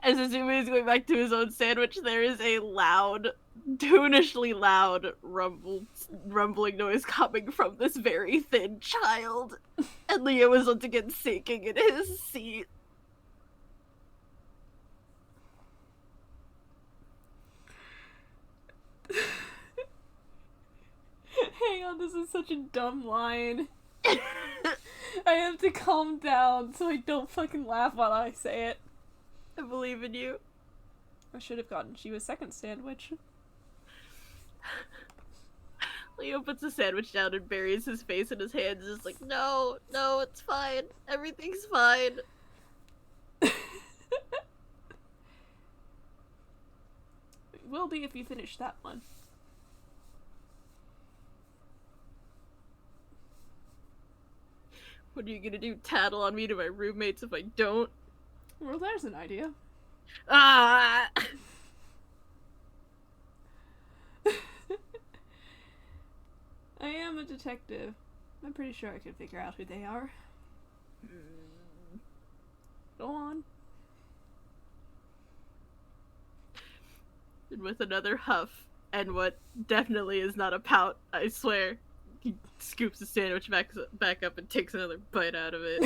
Speaker 1: As Azumi is going back to his own sandwich, there is a loud, tunishly loud rumbling noise coming from this very thin child. And Leo is once again sinking in his seat.
Speaker 2: Hang on, this is such a dumb line. I have to calm down so I don't fucking laugh while I say it.
Speaker 1: I believe in you.
Speaker 2: I should have gotten you a second sandwich.
Speaker 1: Leo puts the sandwich down and buries his face in his hands, just like, no, it's fine. Everything's fine.
Speaker 2: It will be if you finish that one.
Speaker 1: What are you gonna do, tattle on me to my roommates if I don't?
Speaker 2: Well, there's an idea.
Speaker 1: Ah!
Speaker 2: I am a detective. I'm pretty sure I can figure out who they are. Go on.
Speaker 1: And with another huff, and what definitely is not a pout, I swear, he scoops the sandwich back up and takes another bite out of it.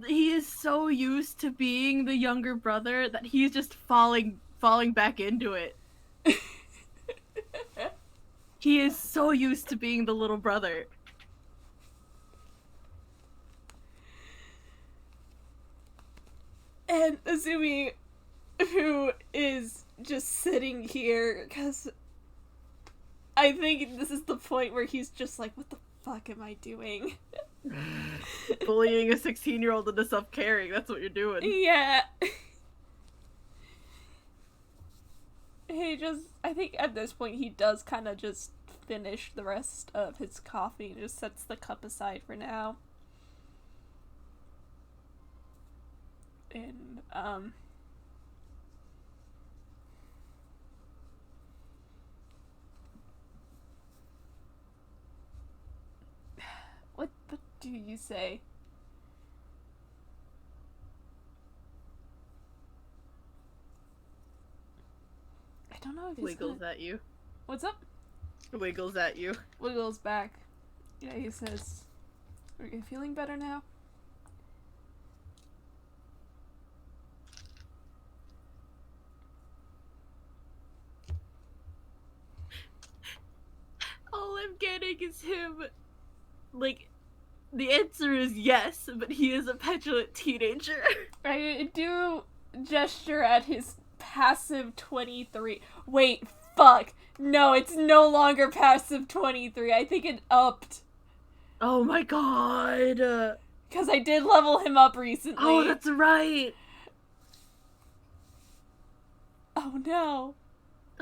Speaker 1: He is so used to being the younger brother that he's just falling back into it. He is so used to being the little brother.
Speaker 2: And Azumi, who is just sitting here, because I think this is the point where he's just like, what the fuck am I doing?
Speaker 1: Bullying a 16-year-old into self-caring, that's what you're doing.
Speaker 2: Yeah. I think at this point he does kind of just finish the rest of his coffee and just sets the cup aside for now. And, what do you say? I don't know if he's
Speaker 1: Wiggles at you.
Speaker 2: What's up?
Speaker 1: Wiggles at you.
Speaker 2: Wiggles back. Yeah, he says, "Are you feeling better now?"
Speaker 1: All I'm getting is him, like, the answer is yes, but he is a petulant teenager.
Speaker 2: I do gesture at his passive 23. Wait, fuck. No, it's no longer passive 23. I think it upped.
Speaker 1: Oh my god.
Speaker 2: Because I did level him up recently.
Speaker 1: Oh, that's right.
Speaker 2: Oh no.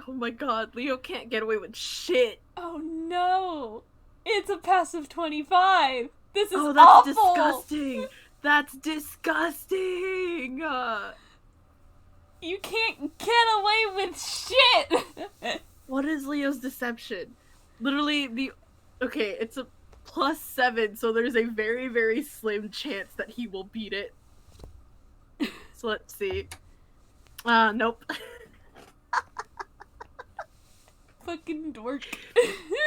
Speaker 1: Oh my god, Leo can't get away with shit.
Speaker 2: Oh no. It's a passive 25. This is
Speaker 1: Oh, that's
Speaker 2: awful.
Speaker 1: disgusting. That's disgusting.
Speaker 2: You can't get away with shit.
Speaker 1: What is Leo's deception? Literally, okay, it's a +7, so there's a very, very slim chance that he will beat it. So let's see. Nope.
Speaker 2: Fucking dork.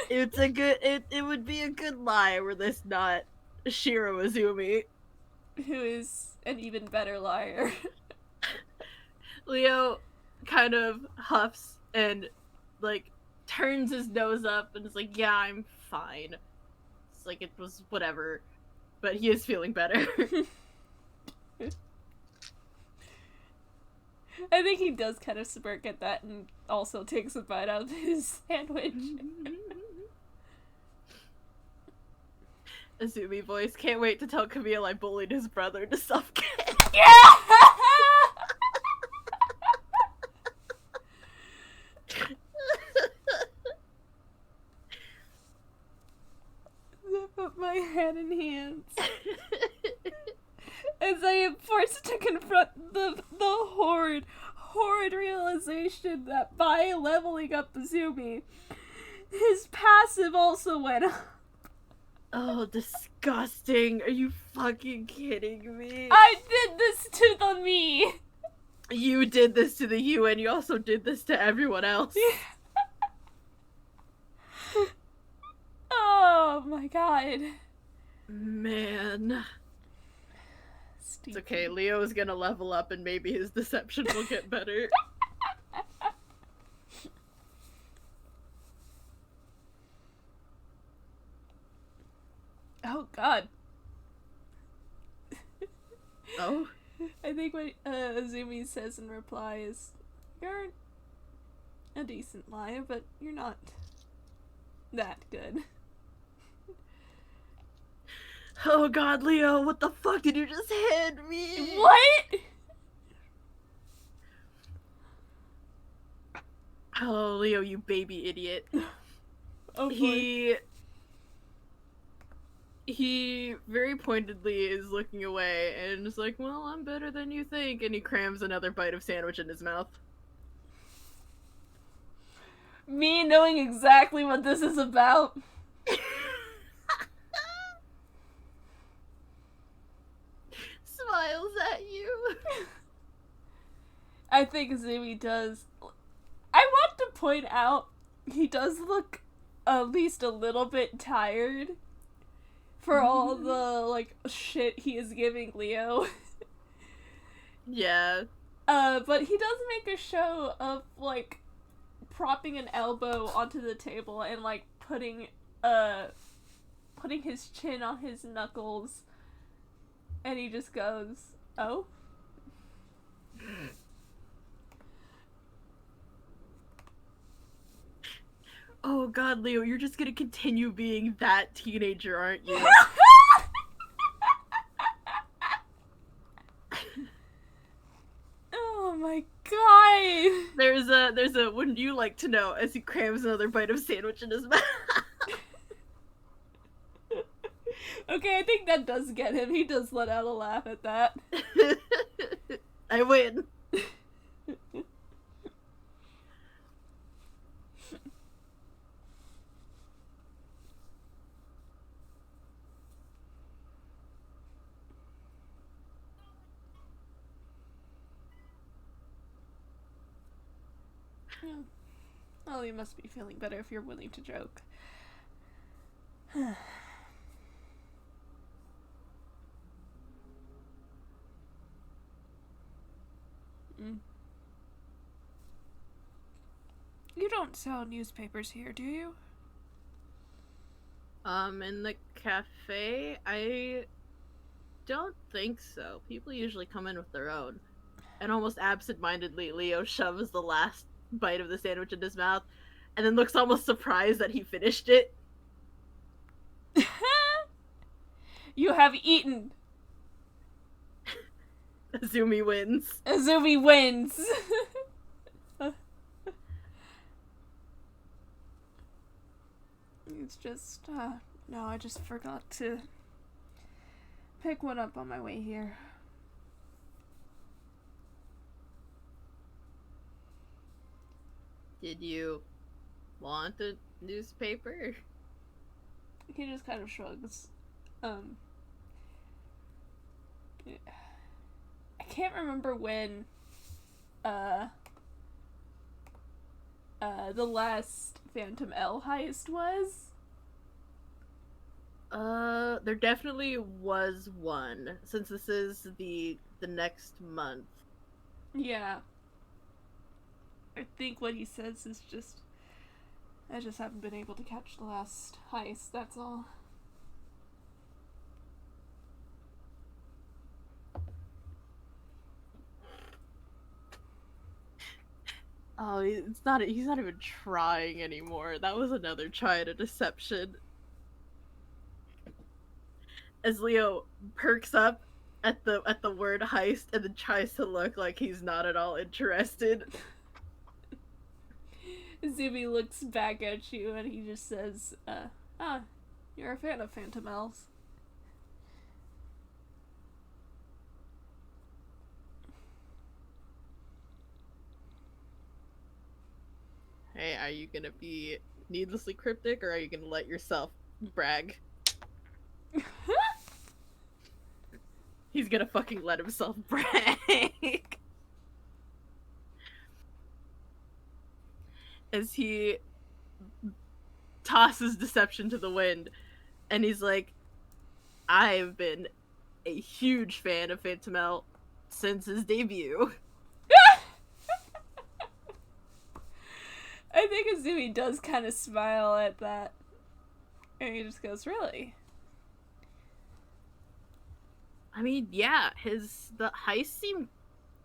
Speaker 1: It would be a good lie were this not Shiro Azumi.
Speaker 2: Who is an even better liar.
Speaker 1: Leo kind of huffs and, like, turns his nose up and is like, yeah, I'm fine. It's like, it was whatever. But he is feeling better.
Speaker 2: I think he does kind of smirk at that and also takes a bite out of his sandwich.
Speaker 1: Azumi voice, can't wait to tell Camille I bullied his brother to suffocate.
Speaker 2: Yeah! I put my head in hands as I am forced to confront the horrid realization that by leveling up Azumi, his passive also went up.
Speaker 1: Oh, disgusting. Are you fucking kidding me?
Speaker 2: I did this to the me!
Speaker 1: You did this to the you, and you also did this to everyone else.
Speaker 2: Oh my god.
Speaker 1: Man. It's okay, Leo is gonna level up and maybe his deception will get better.
Speaker 2: Oh god.
Speaker 1: Oh?
Speaker 2: I think what Azumi says in reply is, "You're a decent liar, but you're not that good."
Speaker 1: Oh god, Leo, what the fuck did you just hand me?
Speaker 2: What?
Speaker 1: Oh, Leo, you baby idiot.
Speaker 2: Oh boy.
Speaker 1: He very pointedly is looking away and is like, well, I'm better than you think, and he crams another bite of sandwich in his mouth.
Speaker 2: Me knowing exactly what this is about.
Speaker 1: Smiles at you.
Speaker 2: I think Azumi does. I want to point out, he does look at least a little bit tired for all the, like, shit he is giving Leo.
Speaker 1: Yeah.
Speaker 2: But he does make a show of, like, propping an elbow onto the table and, like, putting his chin on his knuckles, and he just goes, "Oh?"
Speaker 1: Oh god, Leo, you're just gonna continue being that teenager, aren't you? there's a wouldn't you like to know as he crams another bite of sandwich in his mouth.
Speaker 2: Okay, I think that does get him. He does let out a laugh at that.
Speaker 1: I win.
Speaker 2: Well, you must be feeling better if you're willing to joke. You don't sell newspapers here, do you?
Speaker 1: In the cafe, I don't think so. People usually come in with their own. And almost absentmindedly, Leo shoves the last bite of the sandwich in his mouth and then looks almost surprised that he finished it.
Speaker 2: You have eaten.
Speaker 1: Azumi wins.
Speaker 2: Azumi wins. It's just, no, I just forgot to pick one up on my way here.
Speaker 1: Did you want a newspaper?
Speaker 2: He just kind of shrugs. I can't remember when, the last Phantom L heist was.
Speaker 1: There definitely was one, since this is the next month.
Speaker 2: Yeah. I think what he says is just, I just haven't been able to catch the last heist, that's all.
Speaker 1: Oh, he's not even trying anymore. That was another try at a deception. As Leo perks up at the word heist and then tries to look like he's not at all interested.
Speaker 2: Azumi looks back at you and he just says, you're a fan of Phantom L's.
Speaker 1: Hey, are you gonna be needlessly cryptic or are you gonna let yourself brag? He's gonna fucking let himself brag. As he tosses deception to the wind, and he's like, I've been a huge fan of Phantom L since his debut.
Speaker 2: I think Azumi does kind of smile at that. And he just goes, really?
Speaker 1: I mean, yeah, the heist seemed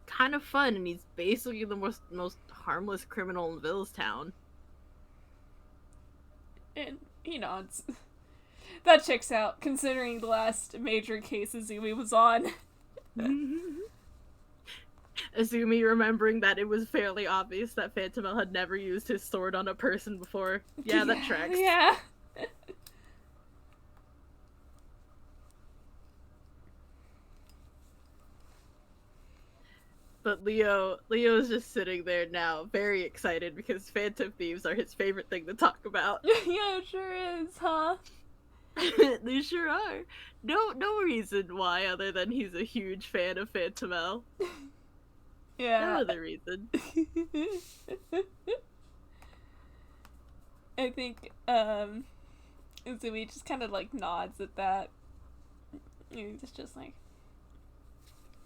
Speaker 1: kind of fun, and he's basically the most harmless criminal in Villestown.
Speaker 2: And he nods. That checks out, considering the last major case Azumi was on.
Speaker 1: Azumi remembering that it was fairly obvious that Phantom L had never used his sword on a person before. Yeah, that tracks.
Speaker 2: Yeah.
Speaker 1: But Leo's just sitting there now, very excited because Phantom Thieves are his favorite thing to talk about.
Speaker 2: Yeah, it sure is, huh?
Speaker 1: They sure are. No reason why other than he's a huge fan of Phantom L.
Speaker 2: Yeah.
Speaker 1: No other reason.
Speaker 2: I think, Izumi just kind of, like, nods at that. He's just like,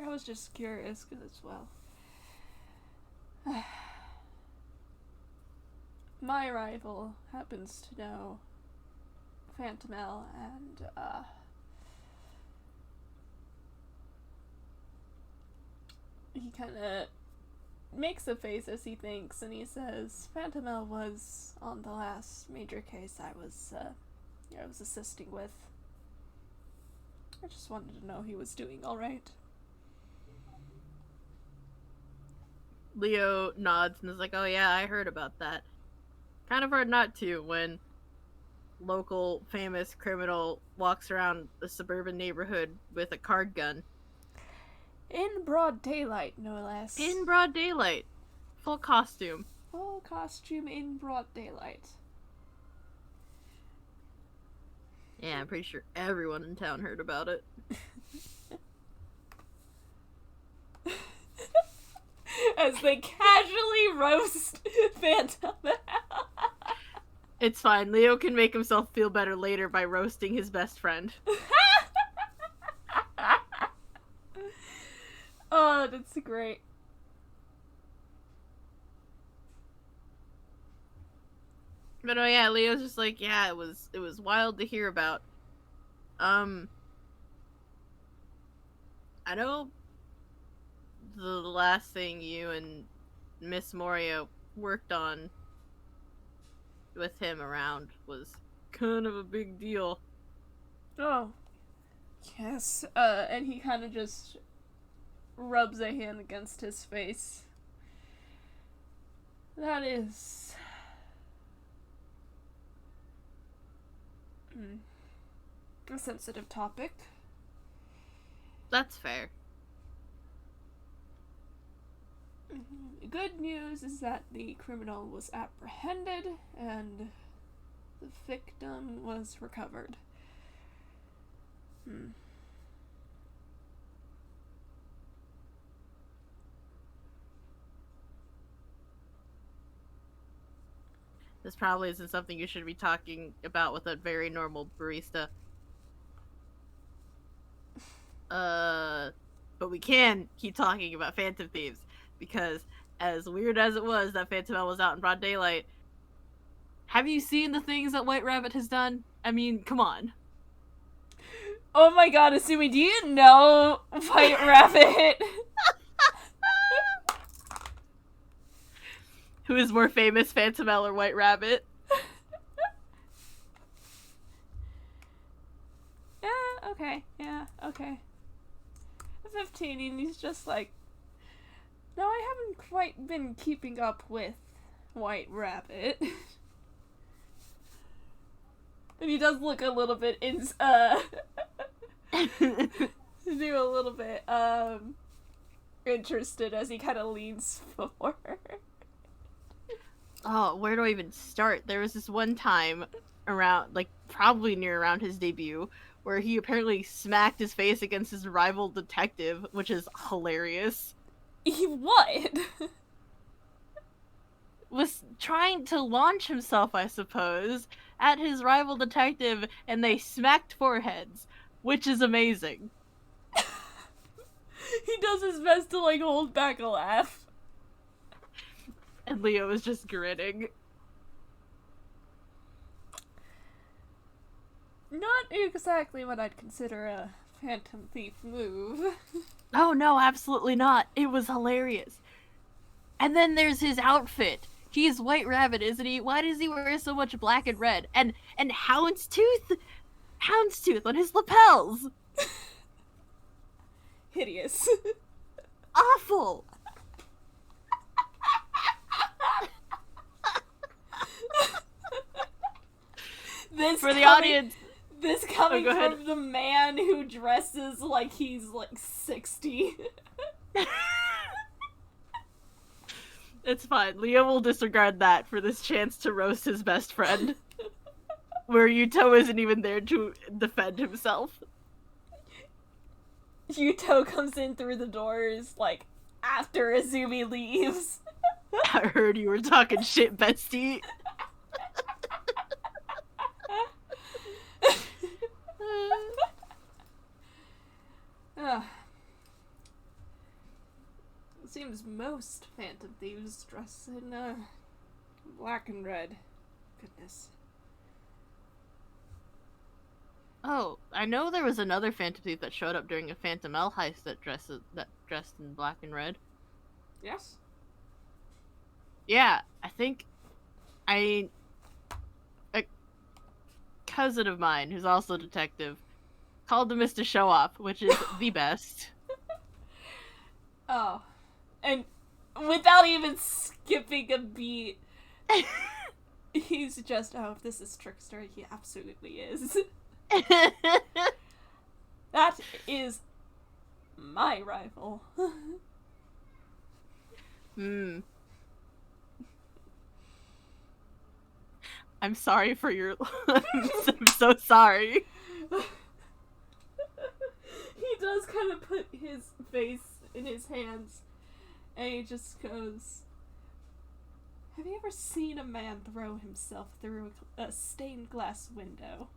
Speaker 2: I was just curious, because, well, my rival happens to know Phantom L, and, he kind of makes a face as he thinks, and he says, Phantom L was on the last major case I was assisting with. I just wanted to know he was doing alright.
Speaker 1: Leo nods and is like, "Oh yeah, I heard about that." Kind of hard not to when local famous criminal walks around a suburban neighborhood with a card gun
Speaker 2: In broad daylight, no less.
Speaker 1: in broad daylight, full costume.
Speaker 2: Full costume in broad daylight.
Speaker 1: Yeah, I'm pretty sure everyone in town heard about it.
Speaker 2: As they casually roast Phantom.
Speaker 1: It's fine. Leo can make himself feel better later by roasting his best friend.
Speaker 2: Oh, that's great.
Speaker 1: But oh yeah, Leo's just like, yeah, it was wild to hear about. I know the last thing you and Miss Moria worked on with him around was kind of a big deal.
Speaker 2: Oh. Yes. And he kind of just rubs a hand against his face. That is... a sensitive topic.
Speaker 1: That's fair.
Speaker 2: Good news is that the criminal was apprehended and the victim was recovered.
Speaker 1: This probably isn't something you should be talking about with a very normal barista. But we can keep talking about Phantom Thieves, because as weird as it was that Phantom L was out in broad daylight, have you seen the things that White Rabbit has done? I mean, come on.
Speaker 2: Oh my god, Azumi, do you know White Rabbit?
Speaker 1: Who is more famous, Phantom L or White Rabbit?
Speaker 2: Okay. 15, and he's just like, no, I haven't quite been keeping up with White Rabbit. And he does look a little bit do a little bit interested as he kind of leans forward.
Speaker 1: Oh, where do I even start? There was this one time around, like, probably near around his debut, where he apparently smacked his face against his rival detective, which is hilarious.
Speaker 2: He what?
Speaker 1: Was trying to launch himself, I suppose, at his rival detective, and they smacked foreheads, which is amazing.
Speaker 2: He does his best to, like, hold back a laugh.
Speaker 1: And Leo is just grinning.
Speaker 2: Not exactly what I'd consider a Phantom Thief move.
Speaker 1: Oh no, absolutely not. It was hilarious. And then there's his outfit. He's White Rabbit, isn't he? Why does he wear so much black and red? And houndstooth on his lapels.
Speaker 2: Hideous.
Speaker 1: Awful. For the audience.
Speaker 2: This coming from the man who dresses like he's like 60.
Speaker 1: It's fine. Leo will disregard that for this chance to roast his best friend. Where Yuto isn't even there to defend himself.
Speaker 2: Yuto comes in through the doors, like, after Azumi leaves.
Speaker 1: I heard you were talking shit, bestie.
Speaker 2: It seems most Phantom Thieves dress in black and red. Goodness.
Speaker 1: Oh, I know there was another Phantom Thief that showed up during a Phantom L heist that dressed in black and red.
Speaker 2: Yes?
Speaker 1: Yeah, I think a cousin of mine, who's also a detective, called him Mr. Show Off, which is the best.
Speaker 2: Oh. And without even skipping a beat. He's just, oh, if this is Trickster, he absolutely is. That is my rival.
Speaker 1: I'm sorry for your... I'm so sorry.
Speaker 2: He does kind of put his face in his hands, and he just goes, have you ever seen a man throw himself through a stained glass window?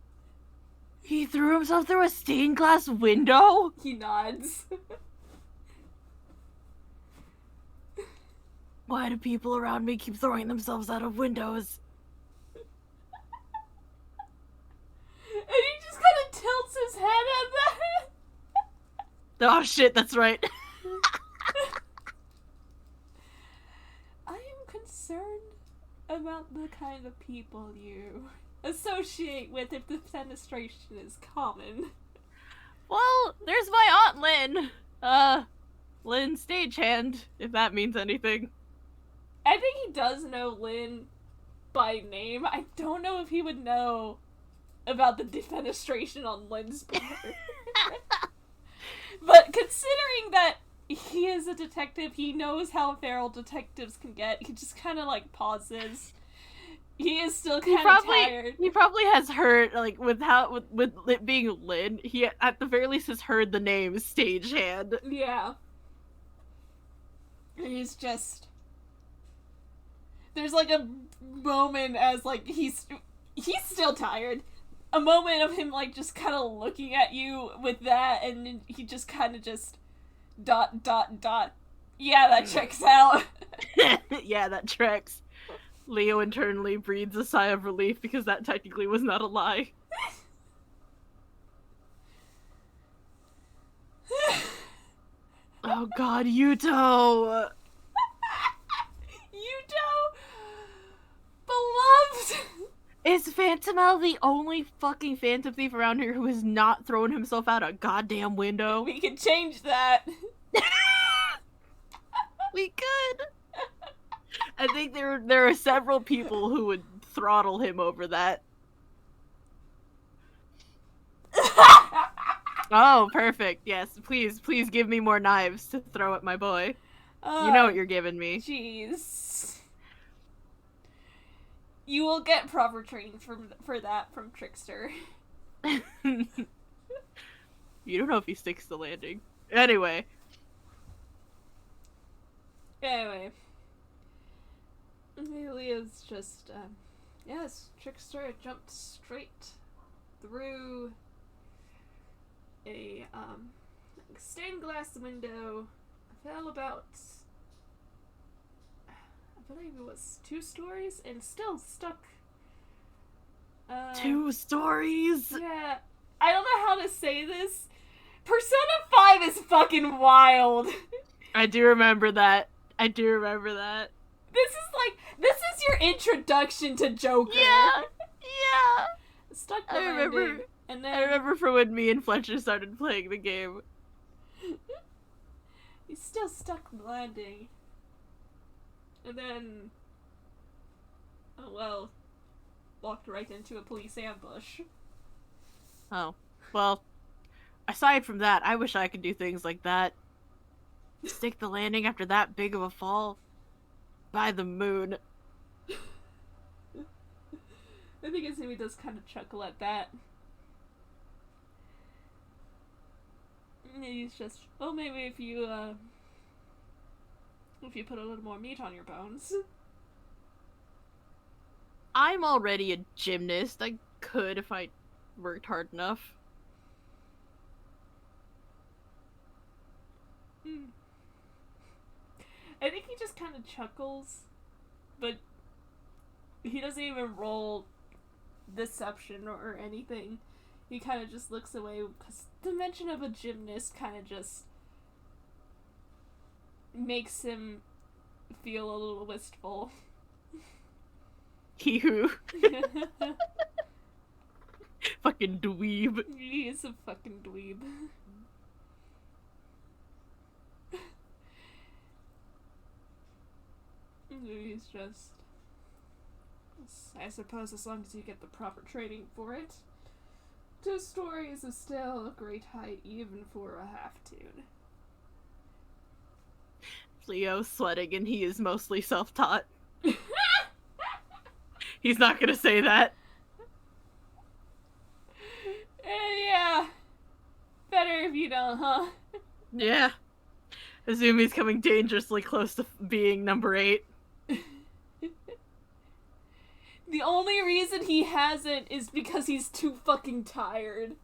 Speaker 1: He threw himself through a stained glass window?
Speaker 2: He nods.
Speaker 1: Why do people around me keep throwing themselves out of windows?
Speaker 2: And he just kind of tilts his head at that.
Speaker 1: Oh shit, that's right.
Speaker 2: I am concerned about the kind of people you associate with if the fenestration is common.
Speaker 1: Well, there's my Aunt Lynn. Lynn Stagehand, if that means anything.
Speaker 2: I think he does know Lynn by name. I don't know if he would know about the defenestration on Lynn's part. But considering that he is a detective, he knows how feral detectives can get, he just kind of, like, pauses. He is still kind of tired.
Speaker 1: He probably has heard, like, with it being Lynn, he at the very least has heard the name Stagehand.
Speaker 2: Yeah. And he's just... There's, like, a moment as, like, he's still tired. A moment of him, like, just kind of looking at you with that, and he just kind of just... ... Yeah, that checks out.
Speaker 1: Yeah, that tracks. Leo internally breathes a sigh of relief because that technically was not a lie. Oh god, Yuto!
Speaker 2: Yuto! Beloved!
Speaker 1: Is Phantomel the only fucking Phantom Thief around here who has not thrown himself out a goddamn window?
Speaker 2: We can change that.
Speaker 1: We could! I think there are several people who would throttle him over that. Oh, perfect. Yes, please give me more knives to throw at my boy. You know what you're giving me.
Speaker 2: Jeez. You will get proper training for that from Trickster.
Speaker 1: You don't know if he sticks the landing. Anyway.
Speaker 2: Amelia's just, yes, Trickster jumped straight through a, stained glass window, fell about, I believe it was 2 stories, and still stuck.
Speaker 1: 2 stories?
Speaker 2: Yeah, I don't know how to say this. Persona 5 is fucking wild.
Speaker 1: I do remember that.
Speaker 2: This is your introduction to Joker.
Speaker 1: Yeah.
Speaker 2: Stuck the landing, and then
Speaker 1: I remember for when me and Fletcher started playing the game.
Speaker 2: He's still stuck the landing. And then, oh well, walked right into a police ambush.
Speaker 1: Oh. Well, aside from that, I wish I could do things like that. Stick the landing after that big of a fall. By the moon.
Speaker 2: I think Azumi does kind of chuckle at that. And he's just, oh, maybe if you put a little more meat on your bones.
Speaker 1: I'm already a gymnast. I could if I worked hard enough.
Speaker 2: I think he just kind of chuckles, but he doesn't even roll deception or anything. He kind of just looks away because the mention of a gymnast kind of just makes him feel a little wistful.
Speaker 1: Hee-hoo. Fucking dweeb.
Speaker 2: He is a fucking dweeb. He's just... I suppose as long as you get the proper training for it. 2 stories is still a great height even for a half-toon.
Speaker 1: Leo's sweating and he is mostly self-taught. He's not gonna say that.
Speaker 2: Yeah. Better if you don't, huh?
Speaker 1: Yeah. Azumi's coming dangerously close to being number 8.
Speaker 2: The only reason he hasn't is because he's too fucking tired.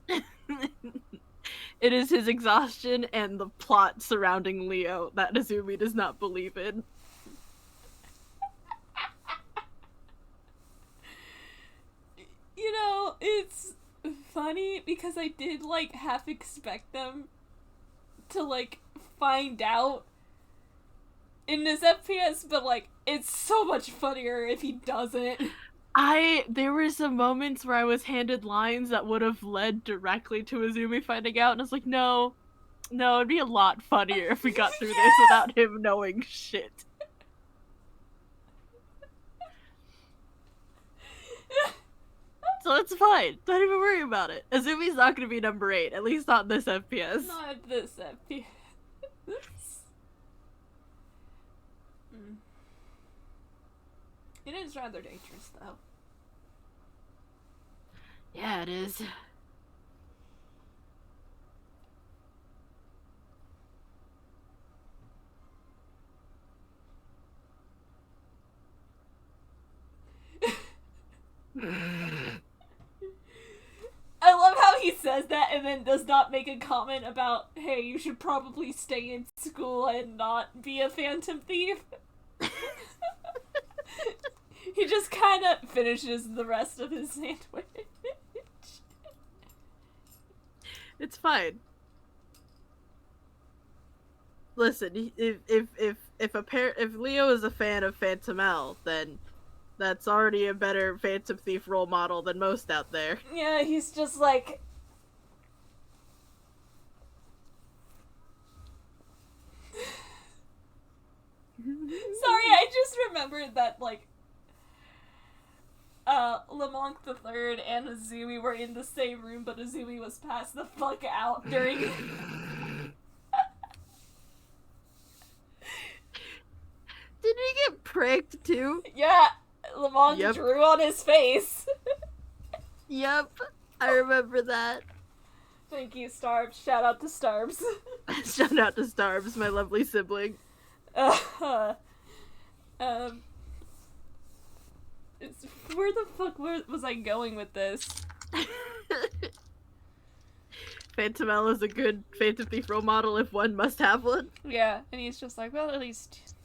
Speaker 1: It is his exhaustion and the plot surrounding Leo that Azumi does not believe in.
Speaker 2: You know, it's funny because I did, like, half expect them to, like, find out in this FPS, but, like, it's so much funnier if he doesn't.
Speaker 1: There were some moments where I was handed lines that would have led directly to Azumi finding out, and I was like, no, it'd be a lot funnier if we got through this without him knowing shit. So it's fine. Don't even worry about it. Azumi's not going to be number 8, at least not in this FPS.
Speaker 2: Not this FPS. It is rather dangerous, though.
Speaker 1: Yeah, it is.
Speaker 2: I love how he says that and then does not make a comment about, hey, you should probably stay in school and not be a phantom thief. He just kind of finishes the rest of his sandwich.
Speaker 1: It's fine. Listen, if Leo is a fan of Phantom L, then that's already a better Phantom Thief role model than most out there.
Speaker 2: Yeah, he's just like... Sorry, I just remembered that, like, Lamont the Third and Azumi were in the same room, but Azumi was passed the fuck out during...
Speaker 1: Did he get pricked too?
Speaker 2: Yeah, Lamont drew on his face.
Speaker 1: Yep, I remember that.
Speaker 2: Thank you, Starbs. Shout out to Starbs.
Speaker 1: Shout out to Starbs, my lovely sibling.
Speaker 2: Where the fuck was I going with this?
Speaker 1: Phantom L is a good Phantom Thief role model if one must have one.
Speaker 2: Yeah, and he's just like, well, at least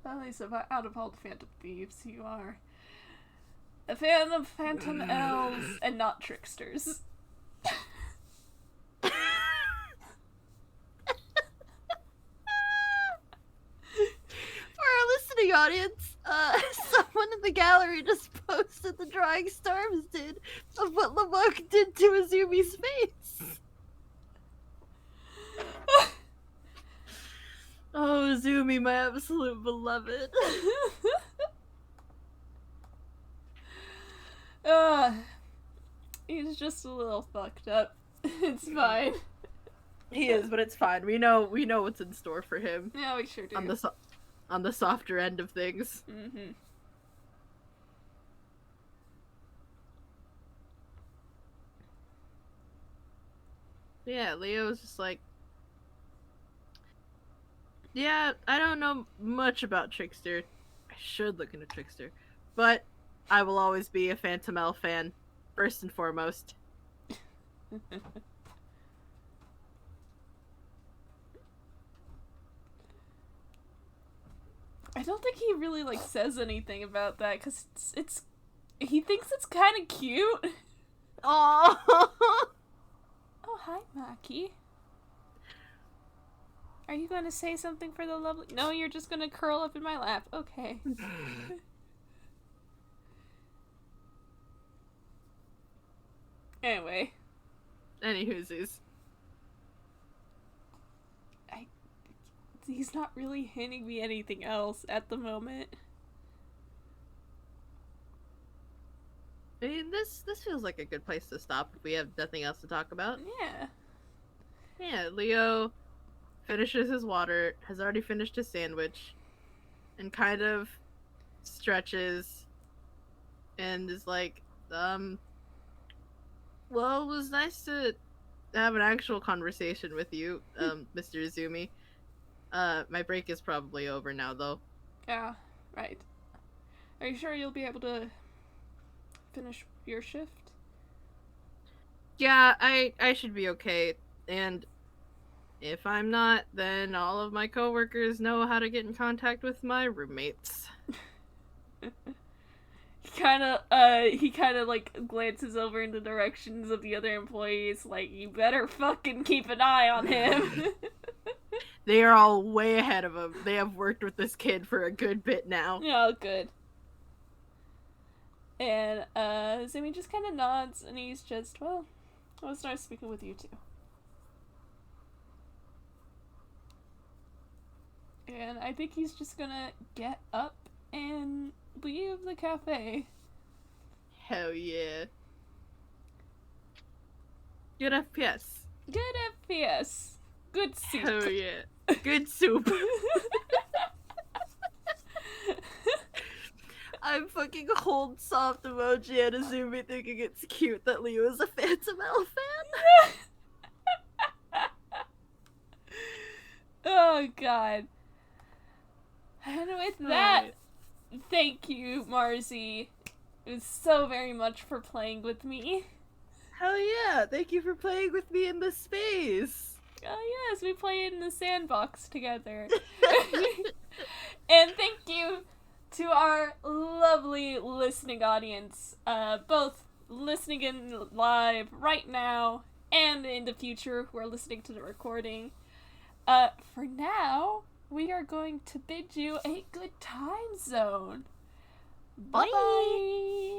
Speaker 2: out of all the Phantom Thieves, you are a fan of Phantom Elves and not tricksters.
Speaker 1: For our listening audience, someone in the gallery just posted the drawing Storms did of what Lamont did to Azumi's face. Oh, Azumi, my absolute beloved.
Speaker 2: He's just a little fucked up. It's fine.
Speaker 1: He is, but it's fine. We know what's in store for him.
Speaker 2: Yeah, we sure do.
Speaker 1: On the softer end of things.
Speaker 2: Mm-hmm.
Speaker 1: Yeah, Leo's just like, yeah, I don't know much about Trickster. I should look into Trickster. But I will always be a Phantom L fan, first and foremost.
Speaker 2: I don't think he really, like, says anything about that, because he thinks it's kind of cute.
Speaker 1: Aww.
Speaker 2: Oh, hi, Maki. Are you going to say something for the lovely... No, you're just going to curl up in my lap. Okay. Anyway.
Speaker 1: Any whoosies.
Speaker 2: he's not really handing me anything else at the moment.
Speaker 1: I mean, this feels like a good place to stop if we have nothing else to talk about.
Speaker 2: Yeah.
Speaker 1: Yeah, Leo finishes his water, has already finished his sandwich, and kind of stretches and is like, well, it was nice to have an actual conversation with you, Mr. Azumi. My break is probably over now, though.
Speaker 2: Yeah, right. Are you sure you'll be able to finish your shift?
Speaker 1: Yeah, I should be okay, and if I'm not, then all of my coworkers know how to get in contact with my roommates.
Speaker 2: He kind of like glances over in the directions of the other employees, like, you better fucking keep an eye on him.
Speaker 1: They are all way ahead of him. They have worked with this kid for a good bit now.
Speaker 2: Oh, good. And Zimmy just kind of nods, and he's just, well, it was nice speaking with you too. And I think he's just gonna get up and leave the cafe.
Speaker 1: Hell yeah. Good FPS.
Speaker 2: Good FPS. Good soup.
Speaker 1: Hell yeah. Good soup. I'm fucking hold soft emoji at Azumi thinking it's cute that Leo is a Phantom L fan.
Speaker 2: Oh, God. And with that, thank you, Marzi. It was so very much for playing with me.
Speaker 1: Hell yeah, thank you for playing with me in this space.
Speaker 2: Oh yes, we play in the sandbox together. And thank you to our lovely listening audience, both listening in live right now and in the future who are listening to the recording. For now, we are going to bid you a good time zone. Bye-bye.